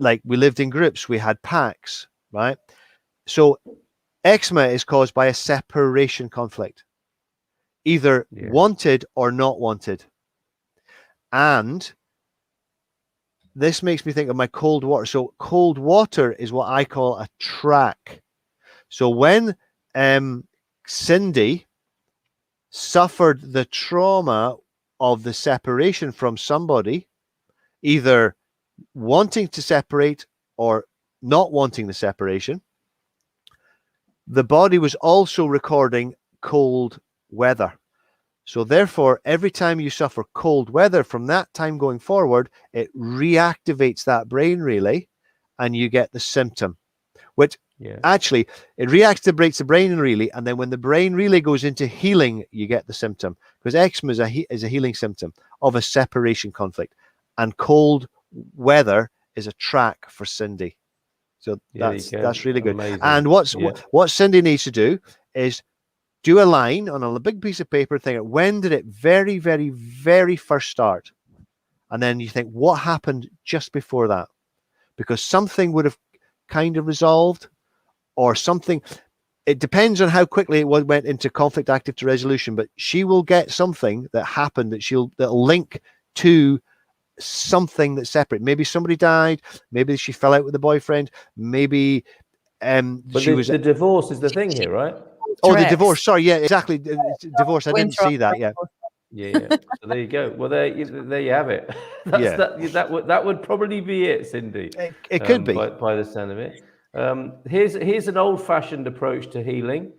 Like, we lived in groups, we had packs, right? So eczema is caused by a separation conflict, either wanted or not wanted. And this makes me think of my cold water. So cold water is what I call a track. So when Cindy suffered the trauma of the separation from somebody, either wanting to separate or not wanting the separation, the body was also recording cold weather. So therefore, every time you suffer cold weather from that time going forward, it reactivates that brain relay and you get the symptom, which actually, it reactivates the brain relay. And then when the brain relay goes into healing, you get the symptom, because eczema is a healing symptom of a separation conflict. And cold weather is a track for Cindy. So that's really good. Amazing. And what Cindy needs to do is do a line on a big piece of paper, think, when did it very, very, very first start? And then you think, what happened just before that? Because something would have kind of resolved, or something. It depends on how quickly it went into conflict active to resolution, but she will get something that happened that'll link to something that's separate. Maybe somebody died, maybe she fell out with the boyfriend, maybe but the divorce is the thing here, right? Oh, the divorce. Sorry, yeah, exactly. Divorce. I didn't see that yet. Yeah. So there you go. Well, there you have it. That would probably be it, Cindy. It could be by the sound of it. Here's an old-fashioned approach to healing.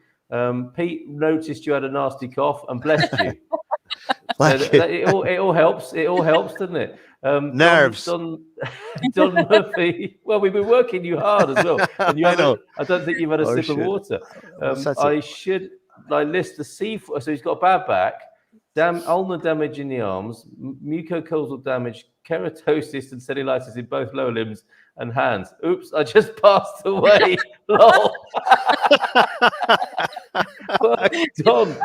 Pete noticed you had a nasty cough and blessed you. It all helps. It all helps, doesn't it? Nerves. Don Murphy. Well, we've been working you hard as well, and you haven't. I don't think you've had a sip of water. I list the C4. So he's got a bad back, ulnar damage in the arms, mucosal damage, keratosis, and cellulitis in both lower limbs and hands. Oops, I just passed away. Lol. Well, Don.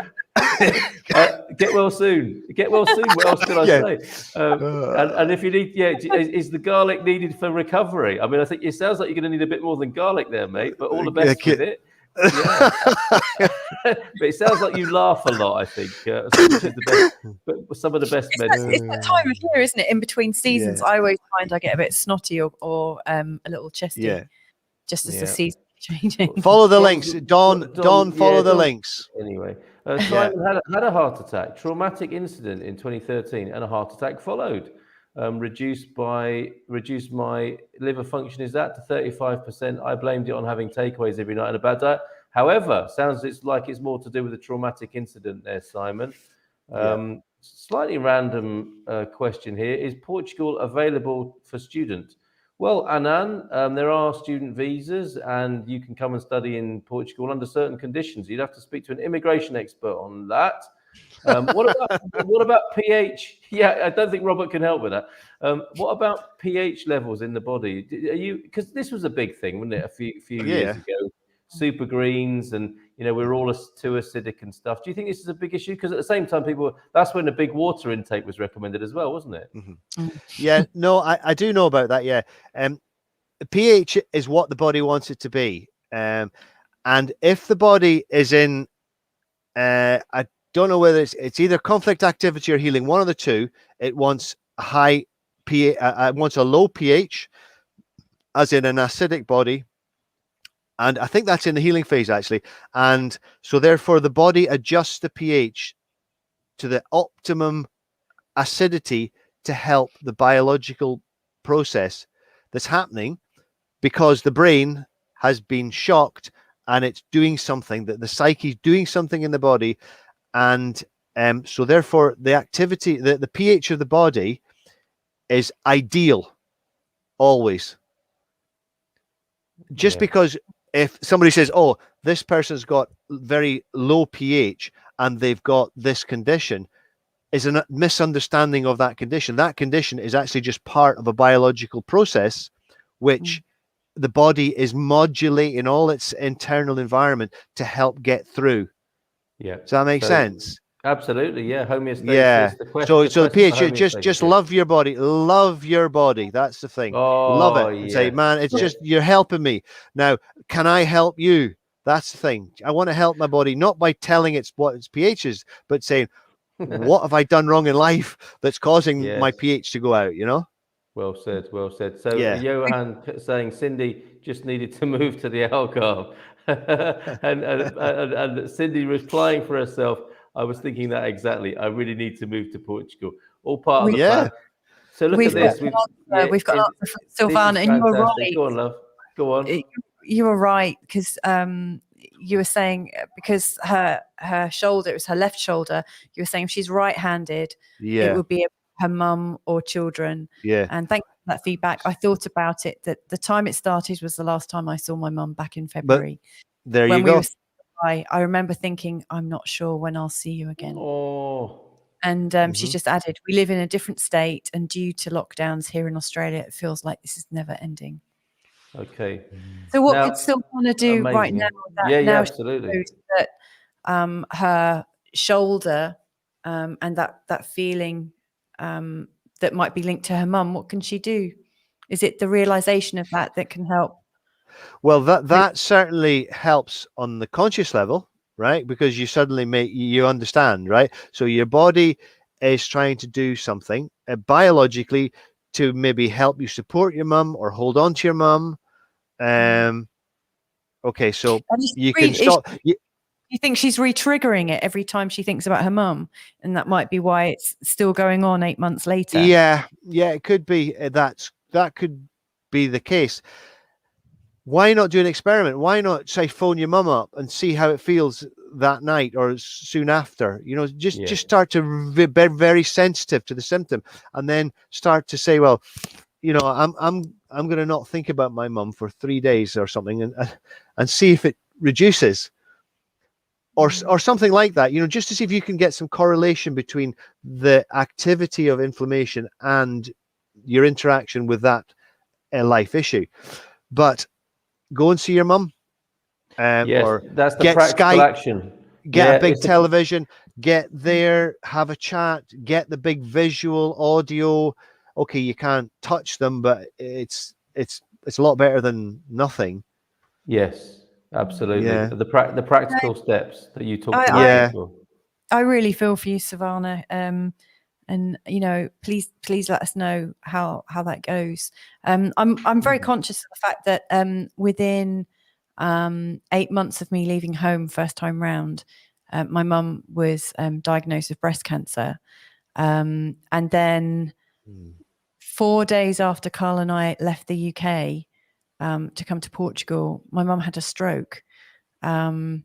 Get well soon. Get well soon. What else can I say? And if you need, is the garlic needed for recovery? I mean, I think it sounds like you're going to need a bit more than garlic there, mate. But all the best with it. Yeah. But it sounds like you laugh a lot. I think some of the best medicine. It's that time of year, isn't it? In between seasons, I always find I get a bit snotty or a little chesty, just as the season is changing. Follow the links, Don. Follow the links. Anyway. Simon had a heart attack, traumatic incident in 2013, and a heart attack followed. Reduced my liver function is that to 35%. I blamed it on having takeaways every night and a bad diet. However, sounds like it's more to do with a traumatic incident there, Simon. Slightly random question here. Is Portugal available for students? Well, Anan, there are student visas and you can come and study in Portugal under certain conditions. You'd have to speak to an immigration expert on that. What about pH? Yeah, I don't think Robert can help with that. What about pH levels in the body? Because this was a big thing, wasn't it, a few years ago? Super greens, and you know, we're all too acidic and stuff. Do you think this is a big issue? Because at the same time, that's when the big water intake was recommended as well, wasn't it? Yeah, no, I do know about that. Yeah. The pH is what the body wants it to be. And if the body is in, I don't know whether it's either conflict, activity, or healing, one of the two, it wants a high pH, it wants a low pH, as in an acidic body. And I think that's in the healing phase, actually. And so therefore the body adjusts the pH to the optimum acidity to help the biological process that's happening, because the brain has been shocked and it's doing something, that the psyche is doing something in the body. And so therefore the activity, the pH of the body is ideal always. Just because if somebody says, oh, this person's got very low pH and they've got this condition, is a misunderstanding of that condition. That condition is actually just part of a biological process, which the body is modulating all its internal environment to help get through. Yeah. Does that make sense? Absolutely. Yeah. Homeostasis. Yeah. So the pH, just homeostasis. love your body. Love your body. That's the thing. Love it. And say, man, it's just, you're helping me. Now, can I help you? That's the thing. I want to help my body, not by telling it what its pH is, but saying, what have I done wrong in life that's causing my pH to go out, you know? Well said, well said. So Johan saying Cindy just needed to move to the Algarve. and Cindy replying for herself, I was thinking that exactly. I really need to move to Portugal. All part of the plan. So look at this. We've got an answer from Silvana, and you were right. Go on, love. Go on. You were right, because you were saying, because her shoulder, it was her left shoulder, you were saying if she's right-handed, it would be her mum or children. And thank you for that feedback. I thought about it, that the time it started was the last time I saw my mum, back in February. But there you go. I remember thinking, I'm not sure when I'll see you again. And she just added, we live in a different state, and due to lockdowns here in Australia, it feels like this is never ending. Okay. So what could Silvana do right now? Absolutely. That her shoulder and that feeling that might be linked to her mum, what can she do? Is it the realization of that can help? Well, that certainly helps on the conscious level, right? Because you suddenly you understand, right? So your body is trying to do something biologically to maybe help you support your mum or hold on to your mum. Okay, so you can stop. You think she's re-triggering it every time she thinks about her mum, and that might be why it's still going on 8 months later? Yeah, it could be. That could be the case. Why not do an experiment? Why not, say, phone your mum up and see how it feels that night or soon after? You know, just start to be very sensitive to the symptom, and then start to say, well, you know, I'm going to not think about my mum for 3 days or something, and see if it reduces, or something like that. You know, just to see if you can get some correlation between the activity of inflammation and your interaction with that life issue. But go and see your mum, or that's the get practical Skype, action. Get a big television, get there, have a chat, get the big visual, audio. Okay, you can't touch them, but it's a lot better than nothing. Yes, absolutely. The practical steps that you talked about. I really feel for you, Silvana. And you know, please let us know how that goes. I'm very conscious of the fact that within 8 months of me leaving home first time round, my mum was diagnosed with breast cancer, and then 4 days after Carl and I left the UK to come to Portugal, my mum had a stroke, and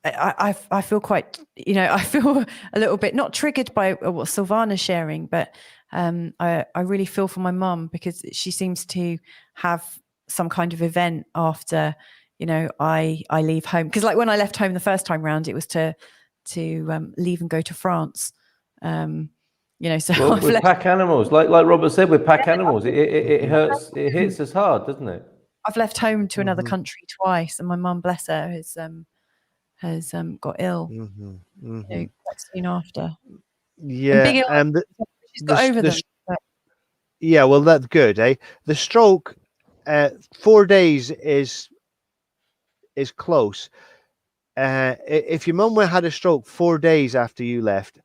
I feel quite, you know, I feel a little bit not triggered by what Silvana's sharing, but I really feel for my mum, because she seems to have some kind of event after, you know, I leave home. Because like when I left home the first time round, it was to leave and go to France. You know, so with pack animals, like Robert said, with pack animals, it hurts, it hits us hard, doesn't it? I've left home to another Mhm. country twice, and my mum, bless her, has got ill. Mhm. You know, Mhm. quite soon after. And big Yeah, illness, she's got over them. But yeah, well, that's good, eh? The stroke, 4 days is close. If your mum had a stroke 4 days after you left,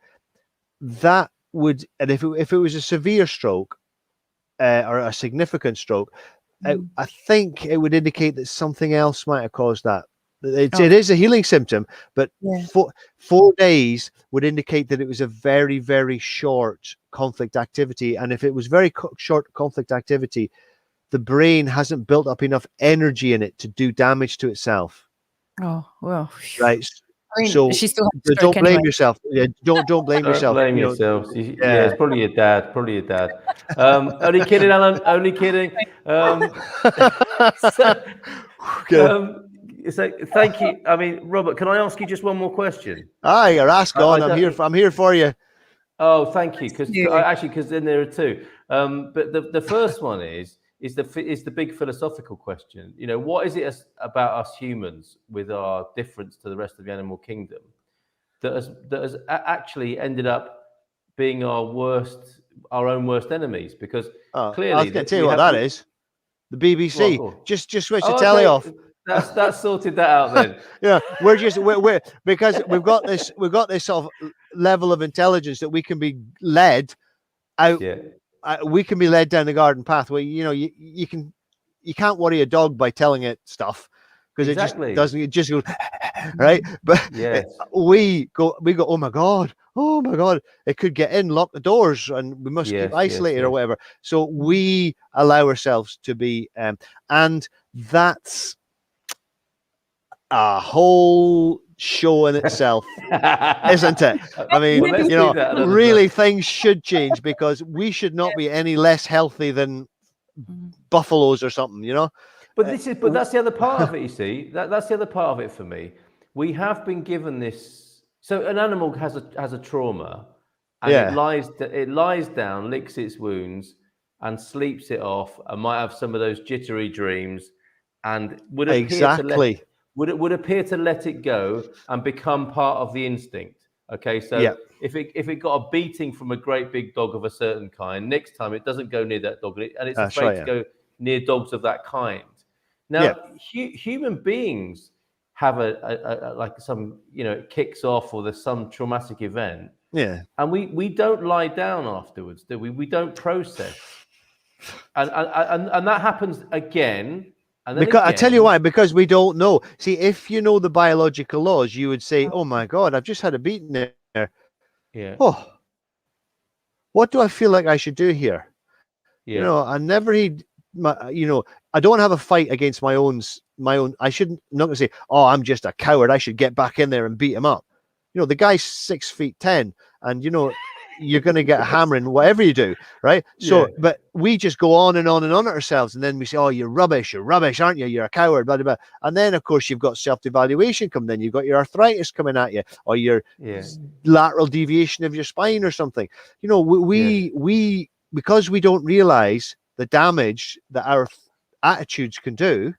that would, and if it was a severe stroke or a significant stroke, I think it would indicate that something else might have caused that. It is a healing symptom, but yeah. 4 days would indicate that it was a very, very short conflict activity. And if it was very short conflict activity, the brain hasn't built up enough energy in it to do damage to itself. Oh well. Right. I mean, So she still had a stroke don't blame anyway. yourself. Yeah, don't blame Don't yourself. blame You know, yourselves. Yeah, yeah. it's probably your dad. Probably your dad. Only kidding, Alan. Only kidding. So thank you. I mean, Robert, can I ask you just one more question? Aye, you're asking. I I'm here. don't- I'm here for you. Oh, thank you. Because you. actually, because then there are two. But the first one is the big philosophical question. You know, what is it about us humans with our difference to the rest of the animal kingdom that has actually ended up being our own worst enemies? Because I clearly can tell you what that is. The BBC. Go on. Just switch the Oh, telly okay. off. That's sorted that out then. Yeah, we're because we've got this sort of level of intelligence that we can be led out. Yeah. We can be led down the garden path where you can't worry a dog by telling it stuff because Exactly. it just goes right. But Yes. we go, oh my god, it could get in, lock the doors, and we must keep isolated or whatever. So we allow ourselves to be, and that's a whole show in itself, isn't it? I mean, Well, really things should change because we should not be any less healthy than buffaloes or something, But that's the other part of it, you see. That's the other part of it for me. We have been given this. So an animal has a trauma, and it lies down, licks its wounds, and sleeps it off, and might have some of those jittery dreams, and would appear to let it go and become part of the instinct. Okay, so if it got a beating from a great big dog of a certain kind, next time it doesn't go near that dog, and it's afraid to go near dogs of that kind. Now, human beings have a like some, it kicks off or there's some traumatic event. Yeah. And we don't lie down afterwards, do we? We don't process. And that happens again. And then I tell you why, because we don't know. See, if you know the biological laws, you would say, oh my God, I've just had a beating there. Yeah. Oh, what do I feel like I should do here? Yeah. I never need I don't have a fight against my own. I shouldn't, not gonna say, oh, I'm just a coward, I should get back in there and beat him up. The guy's 6'10", and you're going to get a hammering whatever you do, right? So but we just go on and on and on at ourselves, and then we say, oh, you're rubbish, aren't you, you're a coward, blah, blah, blah. And then of course you've got self-devaluation coming in, you've got your arthritis coming at you, or your lateral deviation of your spine or something. We because we don't realize the damage that our attitudes can do,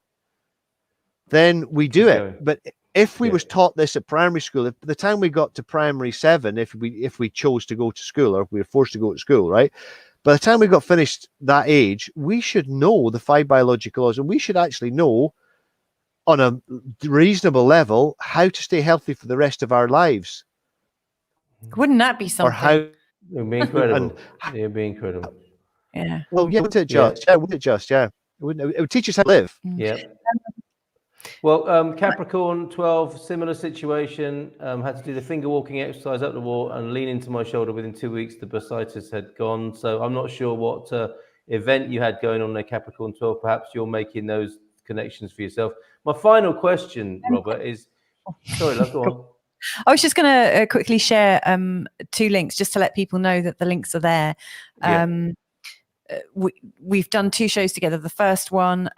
then we do it. But if we was taught this at primary school, if by the time we got to primary 7, if we chose to go to school, or if we were forced to go to school, right? By the time we got finished that age, we should know the 5 biological laws, and we should actually know on a reasonable level how to stay healthy for the rest of our lives. Wouldn't that be something? Or how it'd be incredible. It'd be incredible. Yeah. Well, yeah, wouldn't it just? Yeah, wouldn't it just? Yeah. It would teach us how to live. Yeah. Well, Capricorn 12, similar situation. Had to do the finger walking exercise up the wall and lean into my shoulder. Within 2 weeks, the bursitis had gone. So I'm not sure what event you had going on there, Capricorn 12. Perhaps you're making those connections for yourself. My final question, Robert, is... Sorry, love, go on. I was just going to quickly share 2 links just to let people know that the links are there. We've done 2 shows together. The first one,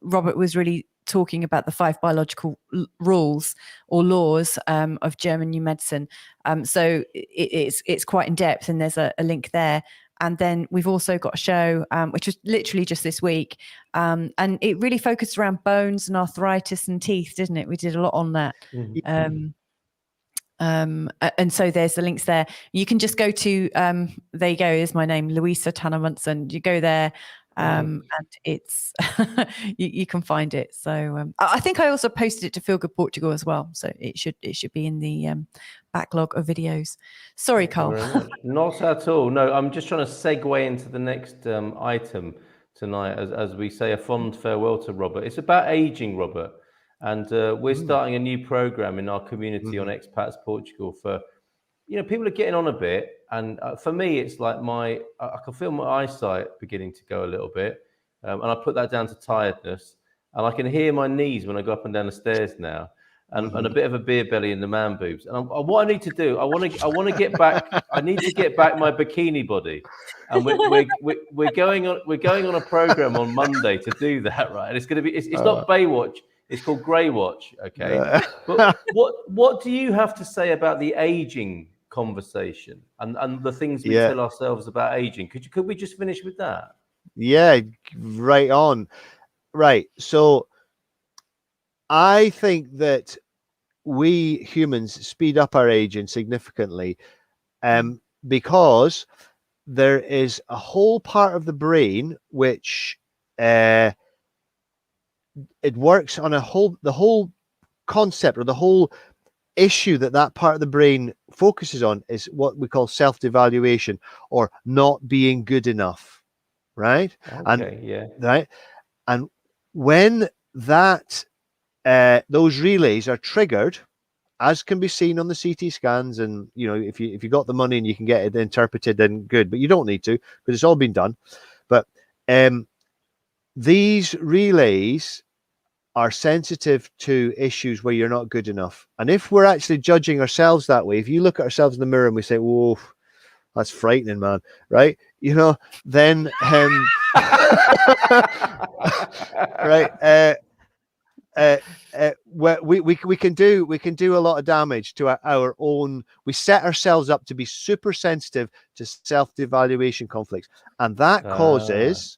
Robert was really talking about the 5 biological rules or laws of German new medicine. So it's quite in depth, and there's a link there. And then we've also got a show, which was literally just this week. And it really focused around bones and arthritis and teeth, didn't it? We did a lot on that. Mhm. And so there's the links there. You can just go to, there you go, is my name, Louisa Tanner Munson. You go there, and it's, you can find it. So I think I also posted it to Feel Good Portugal as well. So it should be in the backlog of videos. Sorry, Thank you Carl. very much. Not at all. No, I'm just trying to segue into the next item tonight, as we say a fond farewell to Robert. It's about aging, Robert. And we're starting a new program in our community on Expats Portugal for, people are getting on a bit. And for me, it's like I can feel my eyesight beginning to go a little bit. And I put that down to tiredness. And I can hear my knees when I go up and down the stairs now. And a bit of a beer belly in the man boobs. And what I need to do, I want to get back. I need to get back my bikini body. And we're going on a program on Monday to do that, right? And it's going to be, it's not Baywatch. It's called Grey Watch, okay? But what do you have to say about the aging conversation and the things we tell ourselves about aging? Could we just finish with that? Yeah, right on. Right. So I think that we humans speed up our aging significantly because there is a whole part of the brain which it works on the whole concept, or the whole issue that part of the brain focuses on is what we call self-devaluation, or not being good enough, right? Right. And when that those relays are triggered, as can be seen on the CT scans, and if you got the money and you can get it interpreted, then good, but you don't need to, because it's all been done. But these relays are sensitive to issues where you're not good enough. And if we're actually judging ourselves that way, if you look at ourselves in the mirror and we say, whoa, that's frightening, man, right? Then right, we can do a lot of damage to our own. We set ourselves up to be super sensitive to self-devaluation conflicts, and that causes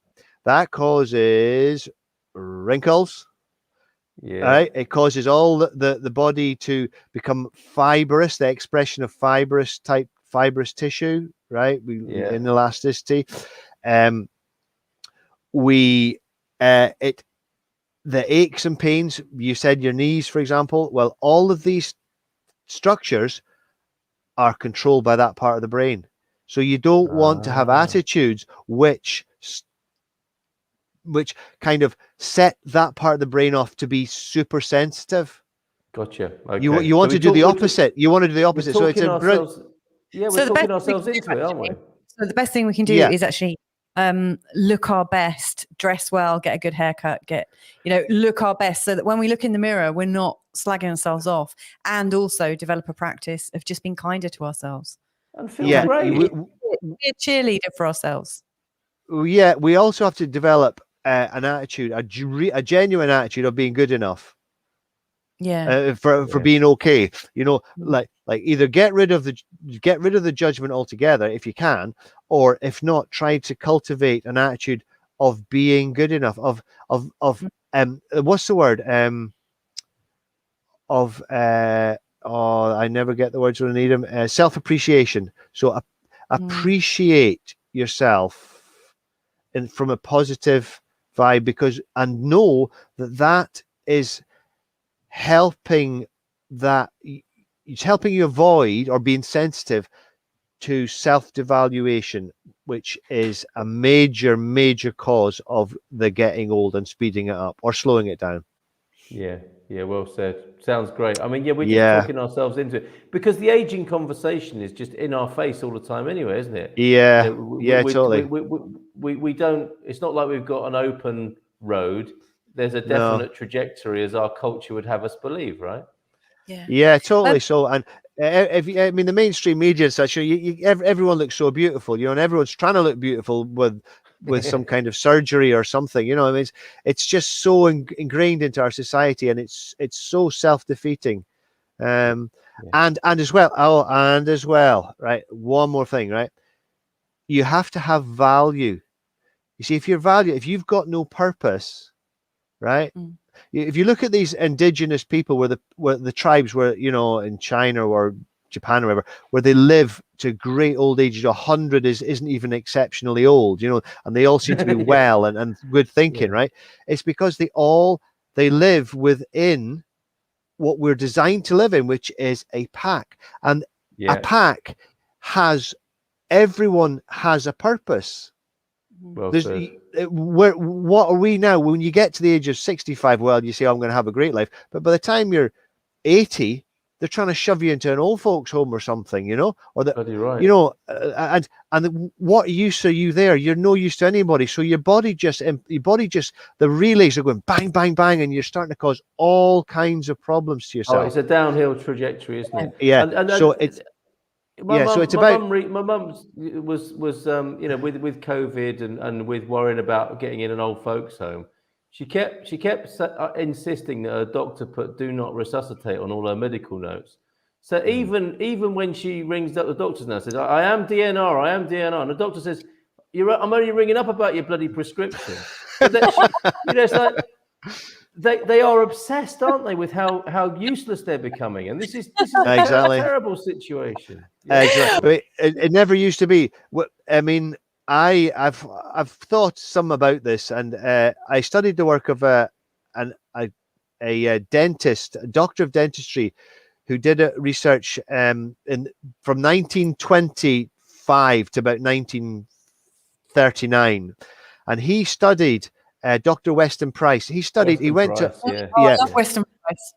wrinkles. Right, it causes all the body to become fibrous, the expression of fibrous tissue, right? In elasticity. The aches and pains, you said your knees, for example. Well, all of these structures are controlled by that part of the brain. So you don't want to have attitudes which kind of set that part of the brain off to be super sensitive. Gotcha. Okay. You want to do the opposite. You want to do the opposite. So it's we're talking ourselves into it, aren't we? So the best thing we can do is actually look our best, dress well, get a good haircut, look our best, so that when we look in the mirror, we're not slagging ourselves off, and also develop a practice of just being kinder to ourselves. And feel great. Be a cheerleader for ourselves. Yeah, we also have to develop an attitude, a genuine attitude of being good enough. For being okay. Like either get rid of the judgment altogether if you can, or if not, try to cultivate an attitude of being good enough, of what's the word, I never get the words when I need them. Self-appreciation. So appreciate yourself from a positive vibe, and know that is helping you avoid or being sensitive to self-devaluation, which is a major cause of the getting old and speeding it up or slowing it down. Yeah, well said. Sounds great. I mean, we're just talking ourselves into it, because the aging conversation is just in our face all the time anyway, isn't it? Totally. We don't, it's not like we've got an open road. There's a definite trajectory, as our culture would have us believe, right? Yeah, totally. So, and the mainstream media and such, everyone looks so beautiful, and everyone's trying to look beautiful with some kind of surgery or something, it's just so ingrained into our society, and it's so self-defeating. And as well, right, one more thing, right, you have to have value. You see, if you've got no purpose, right? Mm. If you look at these indigenous people, where the tribes were, in China or Japan or wherever, where they live to great old age, 100 isn't even exceptionally old, and they all seem to be Yeah. well and good thinking, Yeah. right? It's because they live within what we're designed to live in, which is a pack. And a pack everyone has a purpose. Well There's said. what are we now? When you get to the age of 65, well, you say, I'm going to have a great life. But by the time you're 80, they're trying to shove you into an old folks home or something, or that, Bloody right. and what use are you there? You're no use to anybody. So your body just, the relays are going bang, bang, bang, and you're starting to cause all kinds of problems to yourself. Oh, it's a downhill trajectory, isn't it? Yeah. So it's my yeah. mum, So it's my about mum was with COVID and with worrying about getting in an old folks home. She kept insisting that her doctor put "do not resuscitate" on all her medical notes. So even when she rings up the doctor's now, says, I am DNR, and the doctor says, I'm only ringing up about your bloody prescription. But then it's like they are obsessed, aren't they, with how useless they're becoming, and this is Exactly. a terrible situation. Exactly. It never used to be. I mean, I've thought some about this, and I studied the work of a dentist, a doctor of dentistry, who did a research from 1925 to about 1939, and he studied Dr. Weston Price. He studied. Weston he went Price, to yeah. Oh, I love Western Price.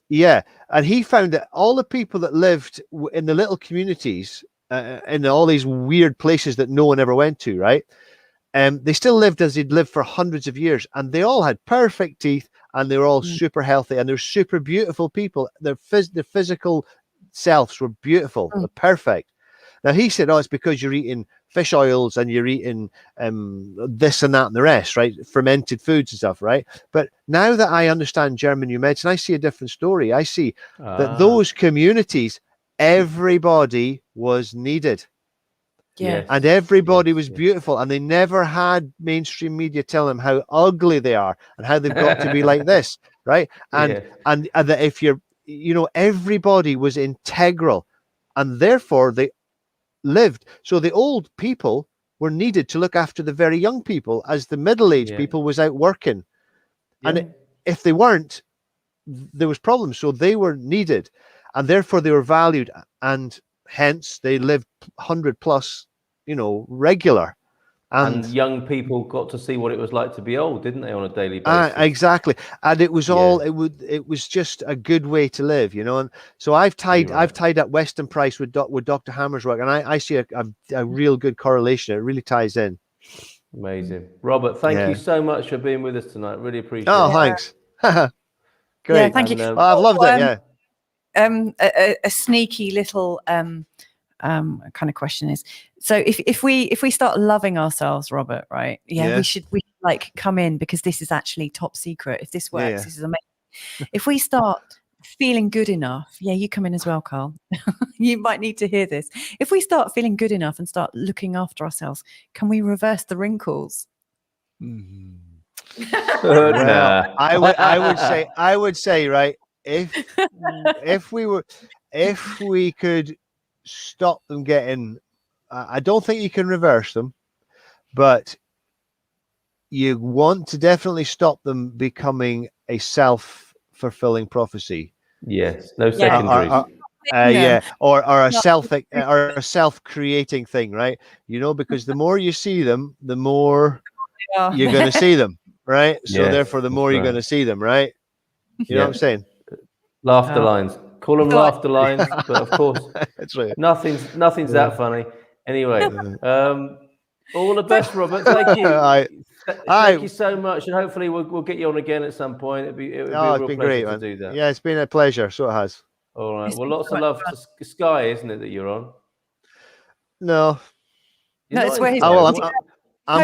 Yeah, and he found that all the people that lived in the little communities, in all these weird places that no one ever went to, right? They still lived as they'd lived for hundreds of years, and they all had perfect teeth, and they were all super healthy, and they're super beautiful people. Their physical selves were beautiful, they're perfect. Now he said, it's because you're eating fish oils and you're eating this and that and the rest, right? Fermented foods and stuff, right? But now that I understand German New Medicine, I see a different story. I see that those communities, everybody was needed. Yeah. And everybody was beautiful, and they never had mainstream media tell them how ugly they are and how they've got to be like this, right? And that if you're, everybody was integral, and therefore they lived. So the old people were needed to look after the very young people, as the middle-aged people was out working. And if they weren't, there was problems. So they were needed, and therefore they were valued, and hence they lived 100 plus, regular. And young people got to see what it was like to be old, didn't they, on a daily basis? Exactly. And it was it was just a good way to live, And so I've tied up Weston Price with Dr. Hammer's work, and I see a real good correlation. It really ties in. Amazing. Robert, thank you so much for being with us tonight. Really appreciate it. Oh, thanks. Great. Yeah, thank you. Well, I've loved it. A sneaky little kind of question is, so if we start loving ourselves, Robert, right? We should like come in, because this is actually top secret. If this works, this is amazing. If we start feeling good enough, you come in as well, Carl. You might need to hear this. If we start feeling good enough and start looking after ourselves, can we reverse the wrinkles? Well, I would say, right, if we could stop them getting, I don't think you can reverse them, but you want to definitely stop them becoming a self-fulfilling prophecy. Yes, no secondaries. Or a self-creating thing, right? Because the more you see them, the more you're going to see them, right? So therefore, the more you're going to see them, right? You know what I'm saying? Laughter lines. Call them laughter lines, but of course, that's right. Nothing's that funny. Anyway, all the best, Robert. Thank you. Thank you so much, and hopefully we'll get you on again at some point. It would be a real pleasure great, to do that. Yeah, it's been a pleasure. So it has. All right. Well, lots of love to Sky, isn't it, that you're on? No. It's where he's. I'm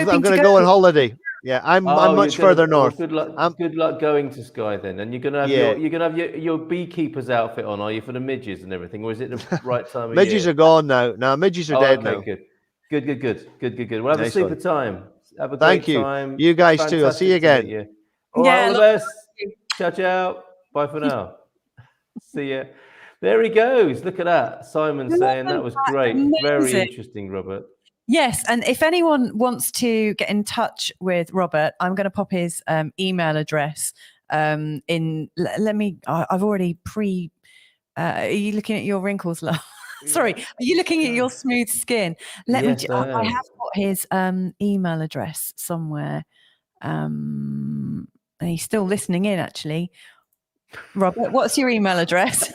going to go on holiday. Yeah, I'm much further north. Good luck going to Sky then. And you're gonna have your beekeeper's outfit on, are you, for the midges and everything, or is it the right time of midges year? are gone now. No, midges are dead now. Good. Good. We'll have a Nice super one. time. Have a Thank great you. time. You guys too. I'll see you Fantastic to meet again. you. All right, all the best. you. Ciao. Bye for now. See ya. There he goes. Look at that. Simon saying that was great. Very Amazing. interesting, Robert. Yes, and if anyone wants to get in touch with Robert, I'm going to pop his email address in. Let me. I've already are you looking at your wrinkles, love? Sorry, are you looking at your smooth skin? Yes, I I am. have got his email address somewhere. And he's still listening in, actually. Robert, what's your email address?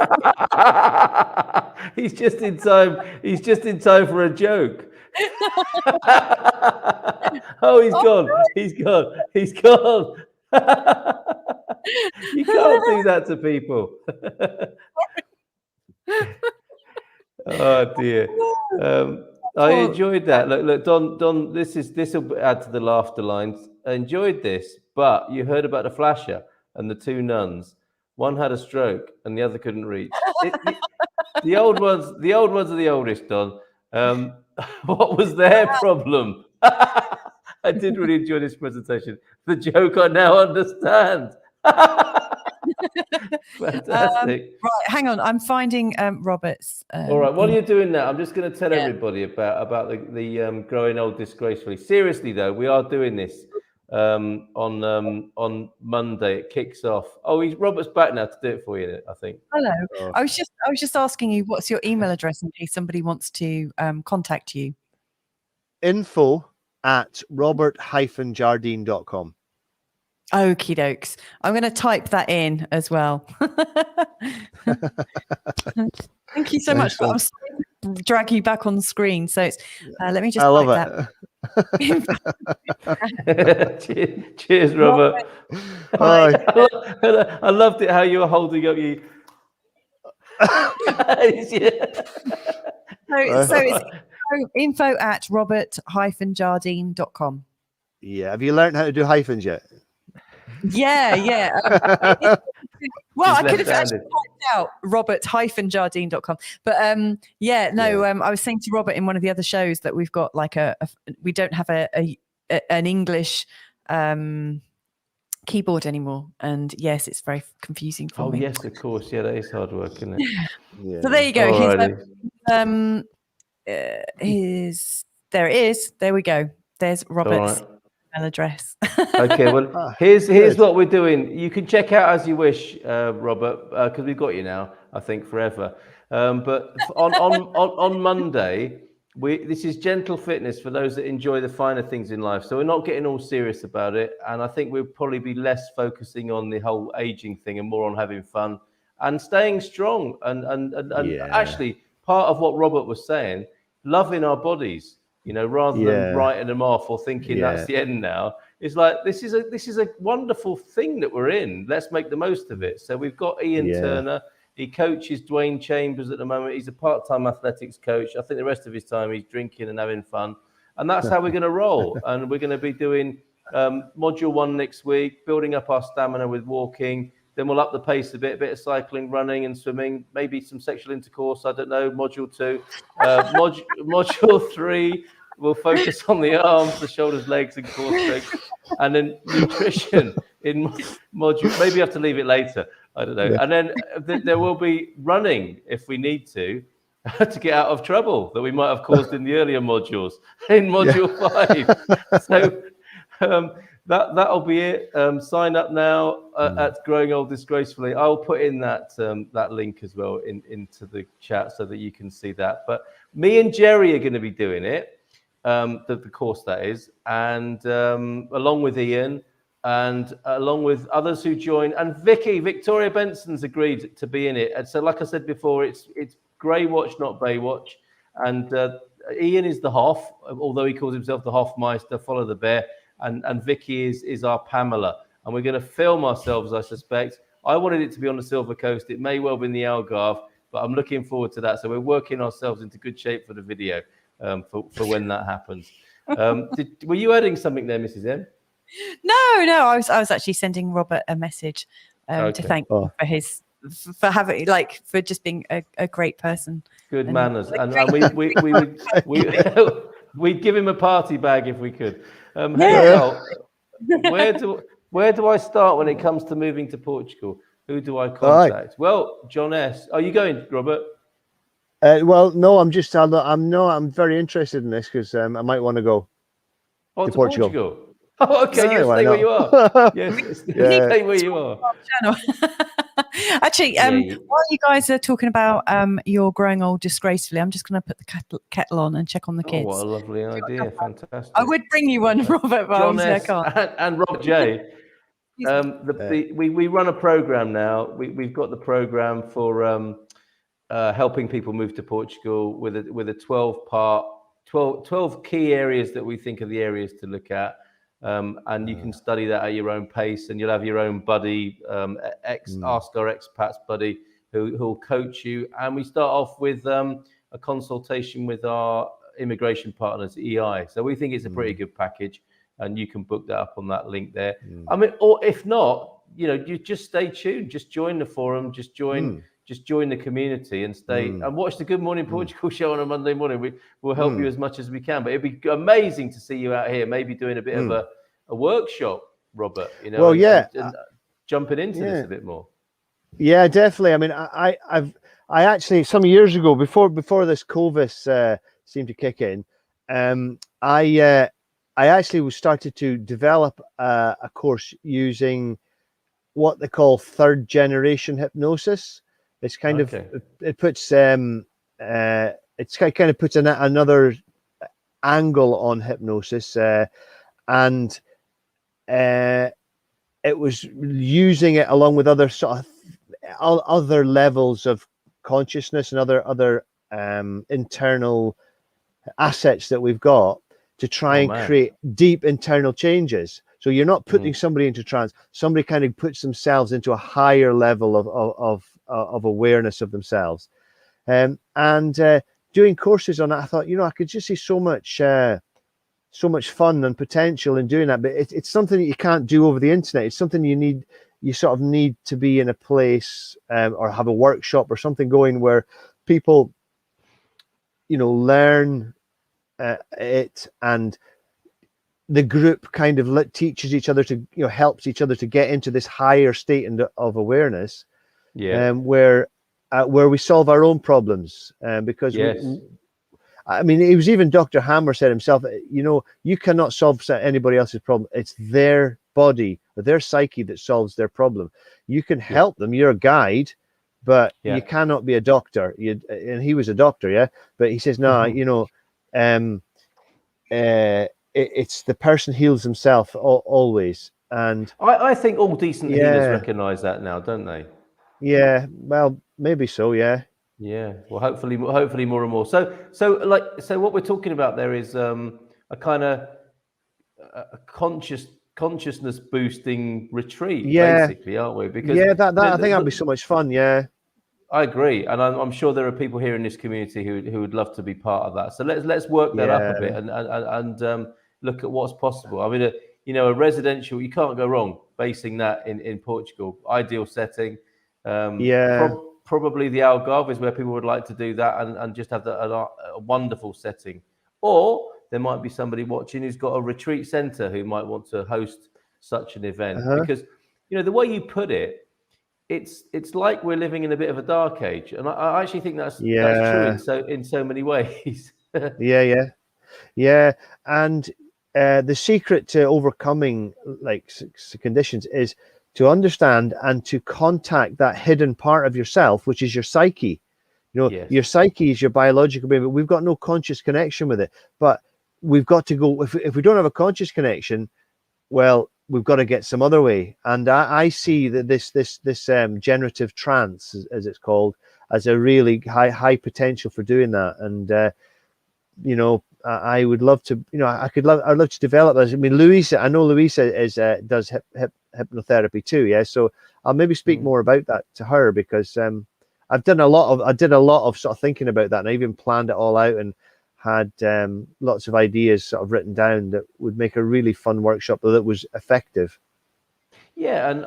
He's just in time. He's just in time for a joke. Oh, he's gone. He's gone. You can't do that to people. Oh dear. I enjoyed that. Look, Don. This will add to the laughter lines. I enjoyed this, but you heard about the flasher and the two nuns. One had a stroke and the other couldn't reach. The old ones are the oldest, Don. What was their problem? I did really enjoy this presentation. The joke I now understand. Fantastic. Right, hang on. I'm finding Robert's. All right, while you're doing that, I'm just going to tell everybody about the growing old disgracefully. Seriously though, we are doing this on Monday. It kicks off. Oh, Robert's back now to do it for you, I think. Hello. Oh. I was just asking you, what's your email address in case somebody wants to contact you? info@robert-jardine.com. Okie dokes. I'm going to type that in as well. Thank you so much. I'm sorry to drag you back on the screen. So it's, let me just. I love it. Cheers, Robert. I loved it how you were holding up your. So it's info@robert-jardine.com. Yeah. Have you learned how to do hyphens yet? Yeah. Well, I could have actually typed out robert-jardine.com. But I was saying to Robert in one of the other shows that we've got like we don't have an English keyboard anymore. And yes, it's very confusing for me. Oh, yes, of course. Yeah, that is hard work, isn't it? Yeah. So there you go. There it is. There we go. There's Robert's email address. Okay, well, here's what we're doing. You can check out as you wish, Robert, because we've got you now, I think, forever. But on Monday, this is gentle fitness for those that enjoy the finer things in life. So we're not getting all serious about it, and I think we'll probably be less focusing on the whole aging thing and more on having fun and staying strong. And actually, part of what Robert was saying, loving our bodies. Rather than writing them off or thinking that's the end now, it's like this is a wonderful thing that we're in. Let's make the most of it. So we've got Ian Turner. He coaches Dwayne Chambers at the moment. He's a part-time athletics coach. I think the rest of his time he's drinking and having fun, and that's how we're going to roll. And we're going to be doing module 1 next week, building up our stamina with walking. Then we'll up the pace a bit of cycling, running and swimming, maybe some sexual intercourse. I don't know. Module 2. Module 3, we'll focus on the arms, the shoulders, legs and core strength. And then nutrition in module. Maybe you have to leave it later. I don't know. Yeah. And then there will be running if we need to get out of trouble that we might have caused in the earlier modules in module 5. So that'll be it. Sign up now at Growing Old Disgracefully. I'll put in that link as well into the chat so that you can see that. But me and Jerry are going to be doing it, the course that is, and along with Ian and along with others who join. And Victoria Benson's agreed to be in it. And so, like I said before, it's Grey Watch, not Baywatch. And Ian is the Hoff, although he calls himself the Hoffmeister, follow the bear. And Vicky is our Pamela. And we're going to film ourselves, I suspect. I wanted it to be on the Silver Coast. It may well be in the Algarve, but I'm looking forward to that. So we're working ourselves into good shape for the video for when that happens. Were you adding something there, Mrs. M? No. I was actually sending Robert a message to thank him for having, for just being a great person. Good manners. And We'd give him a party bag if we could. Yeah. Hey, Carl, where do I start when it comes to moving to Portugal? Who do I contact? Well, John S. Are you going, Robert? Well, no, I'm very interested in this because I might want to go to Portugal. Oh, okay. Aye, Yes, why stay where not? you are. Yes, Yeah. stay where you are. Channel. Actually, while you guys are talking about your growing old disgracefully, I'm just going to put the kettle on and check on the Oh, kids. what a lovely idea! Fantastic. I would bring you one, Robert, but John obviously I S. can't. and Robert J. We run a program now. We've got the program for helping people move to Portugal with a 12 key areas that we think are the areas to look at. And you can study that at your own pace, and you'll have your own buddy, Ask Our Expats buddy, who'll coach you. And we start off with a consultation with our immigration partners, EI. So we think it's a pretty good package, and you can book that up on that link there. I mean, or if not, you just stay tuned, just join the forum, just join the community and stay and watch the Good Morning Portugal show on a Monday morning. We'll help you as much as we can, but it'd be amazing to see you out here, maybe doing a bit of a workshop, Robert, and jumping into this a bit more. Yeah, definitely. I mean, I actually, some years ago, before this COVID seemed to kick in, I actually started to develop a course using what they call third generation hypnosis. It's kind of it puts it's kind of puts another angle on hypnosis, and it was using it along with other sort of other levels of consciousness and other internal assets that we've got to try and create deep internal changes. So you're not putting somebody into trance. Somebody kind of puts themselves into a higher level of awareness of themselves. And doing courses on that, I thought, I could just see so much fun and potential in doing that. But it's something that you can't do over the internet. It's something you sort of need to be in a place or have a workshop or something going where people, learn it, and the group kind of teaches each other to, helps each other to get into this higher state of awareness, where we solve our own problems. Because I mean, it was even Dr. Hammer said himself, you cannot solve anybody else's problem. It's their body or their psyche that solves their problem. You can help them. You're a guide, but you cannot be a doctor. And he was a doctor, but he says, no, it's the person heals himself always. And I think all decent healers recognize that now, don't they? Yeah, well, maybe so. Yeah. Well, hopefully more and more. So what we're talking about there is a kind of a consciousness boosting retreat, basically, aren't we? Because that I think that'd be so much fun. Yeah, I agree, and I'm sure there are people here in this community who would love to be part of that. So let's work that up a bit and look at what's possible. I mean, a residential, you can't go wrong basing that in Portugal. Ideal setting. Probably the Algarve is where people would like to do that and just have a wonderful setting. Or there might be somebody watching who's got a retreat center who might want to host such an event. Because, the way you put it, it's like we're living in a bit of a dark age. And I actually think that's true in so many ways. And the secret to overcoming conditions is to understand and to contact that hidden part of yourself, which is your psyche. Your psyche is your biological being, but we've got no conscious connection with it. But we've got to go, if we don't have a conscious connection, well, we've got to get some other way. And I see that this generative trance, as it's called, as a really high potential for doing that. And I would love to, I'd love to develop this. I mean, I know Louisa does hypnotherapy too. So I'll maybe speak more about that to her, because I did a lot of sort of thinking about that, and I even planned it all out and had lots of ideas sort of written down that would make a really fun workshop that was effective. Yeah, and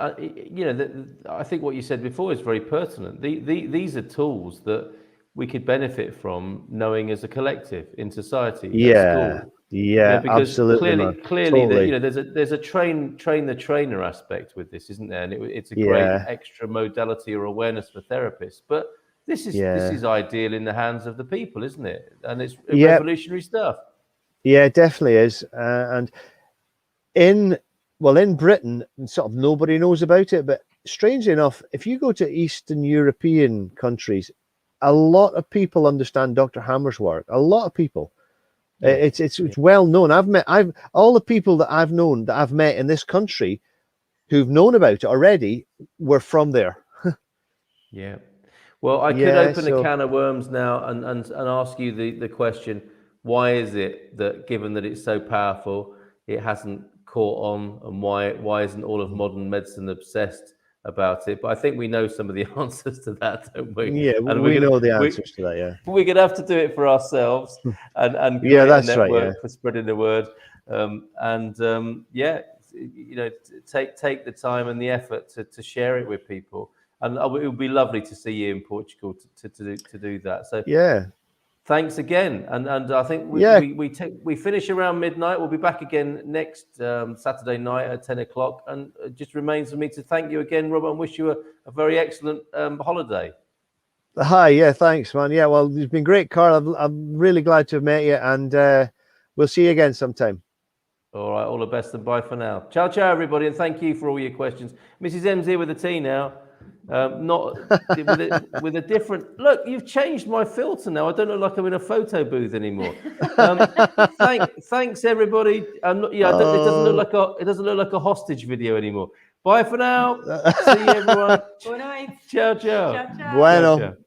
I think what you said before is very pertinent. These are tools that we could benefit from knowing as a collective in society, at Yeah, school. yeah, Because absolutely, clearly, man. clearly, that, Totally. you know, there's a train the trainer aspect with this, isn't there? And it's a great Yeah, extra modality or awareness for therapists. But this yeah, is ideal in the hands of the people, isn't it? And it's yeah, revolutionary stuff. yeah. It definitely is. And in Britain, sort of nobody knows about it. But strangely enough, if you go to Eastern European countries, a lot of people understand Dr. Hammer's work. A lot of people. Yeah. It's well known. I've all the people that I've known that I've met in this country who've known about it already were from there. Yeah. Well, I could Yeah, open a so can of worms now and ask you the question, why is it that, given that it's so powerful, it hasn't caught on, and why isn't all of modern medicine obsessed about it? But I think we know some of the answers to that, don't we? yeah, And we know the answers to that. Yeah, we're gonna have to do it for ourselves and yeah, create a that's right. network Yeah, for spreading the word. Yeah, you know, take the time and the effort to share it with people. And it would be lovely to see you in Portugal to do that. So yeah, thanks again. And I think Yeah. we finish around midnight. We'll be back again next Saturday night at 10 o'clock. And it just remains for me to thank you again, Robert, and wish you a very excellent holiday. Hi, yeah, thanks, man. Yeah, well, it's been great, Carl. I'm really glad to have met you, and we'll see you again sometime. All right, all the best and bye for now. Ciao, ciao, everybody, and thank you for all your questions. Mrs. M's here with a tea now. Not with a different look. You've changed my filter now. I don't look like I'm in a photo booth anymore. Thanks everybody. It doesn't look like a hostage video anymore. Bye for now. See you everyone. Good night. Ciao, ciao. Ciao, ciao. Bueno. Ciao, ciao.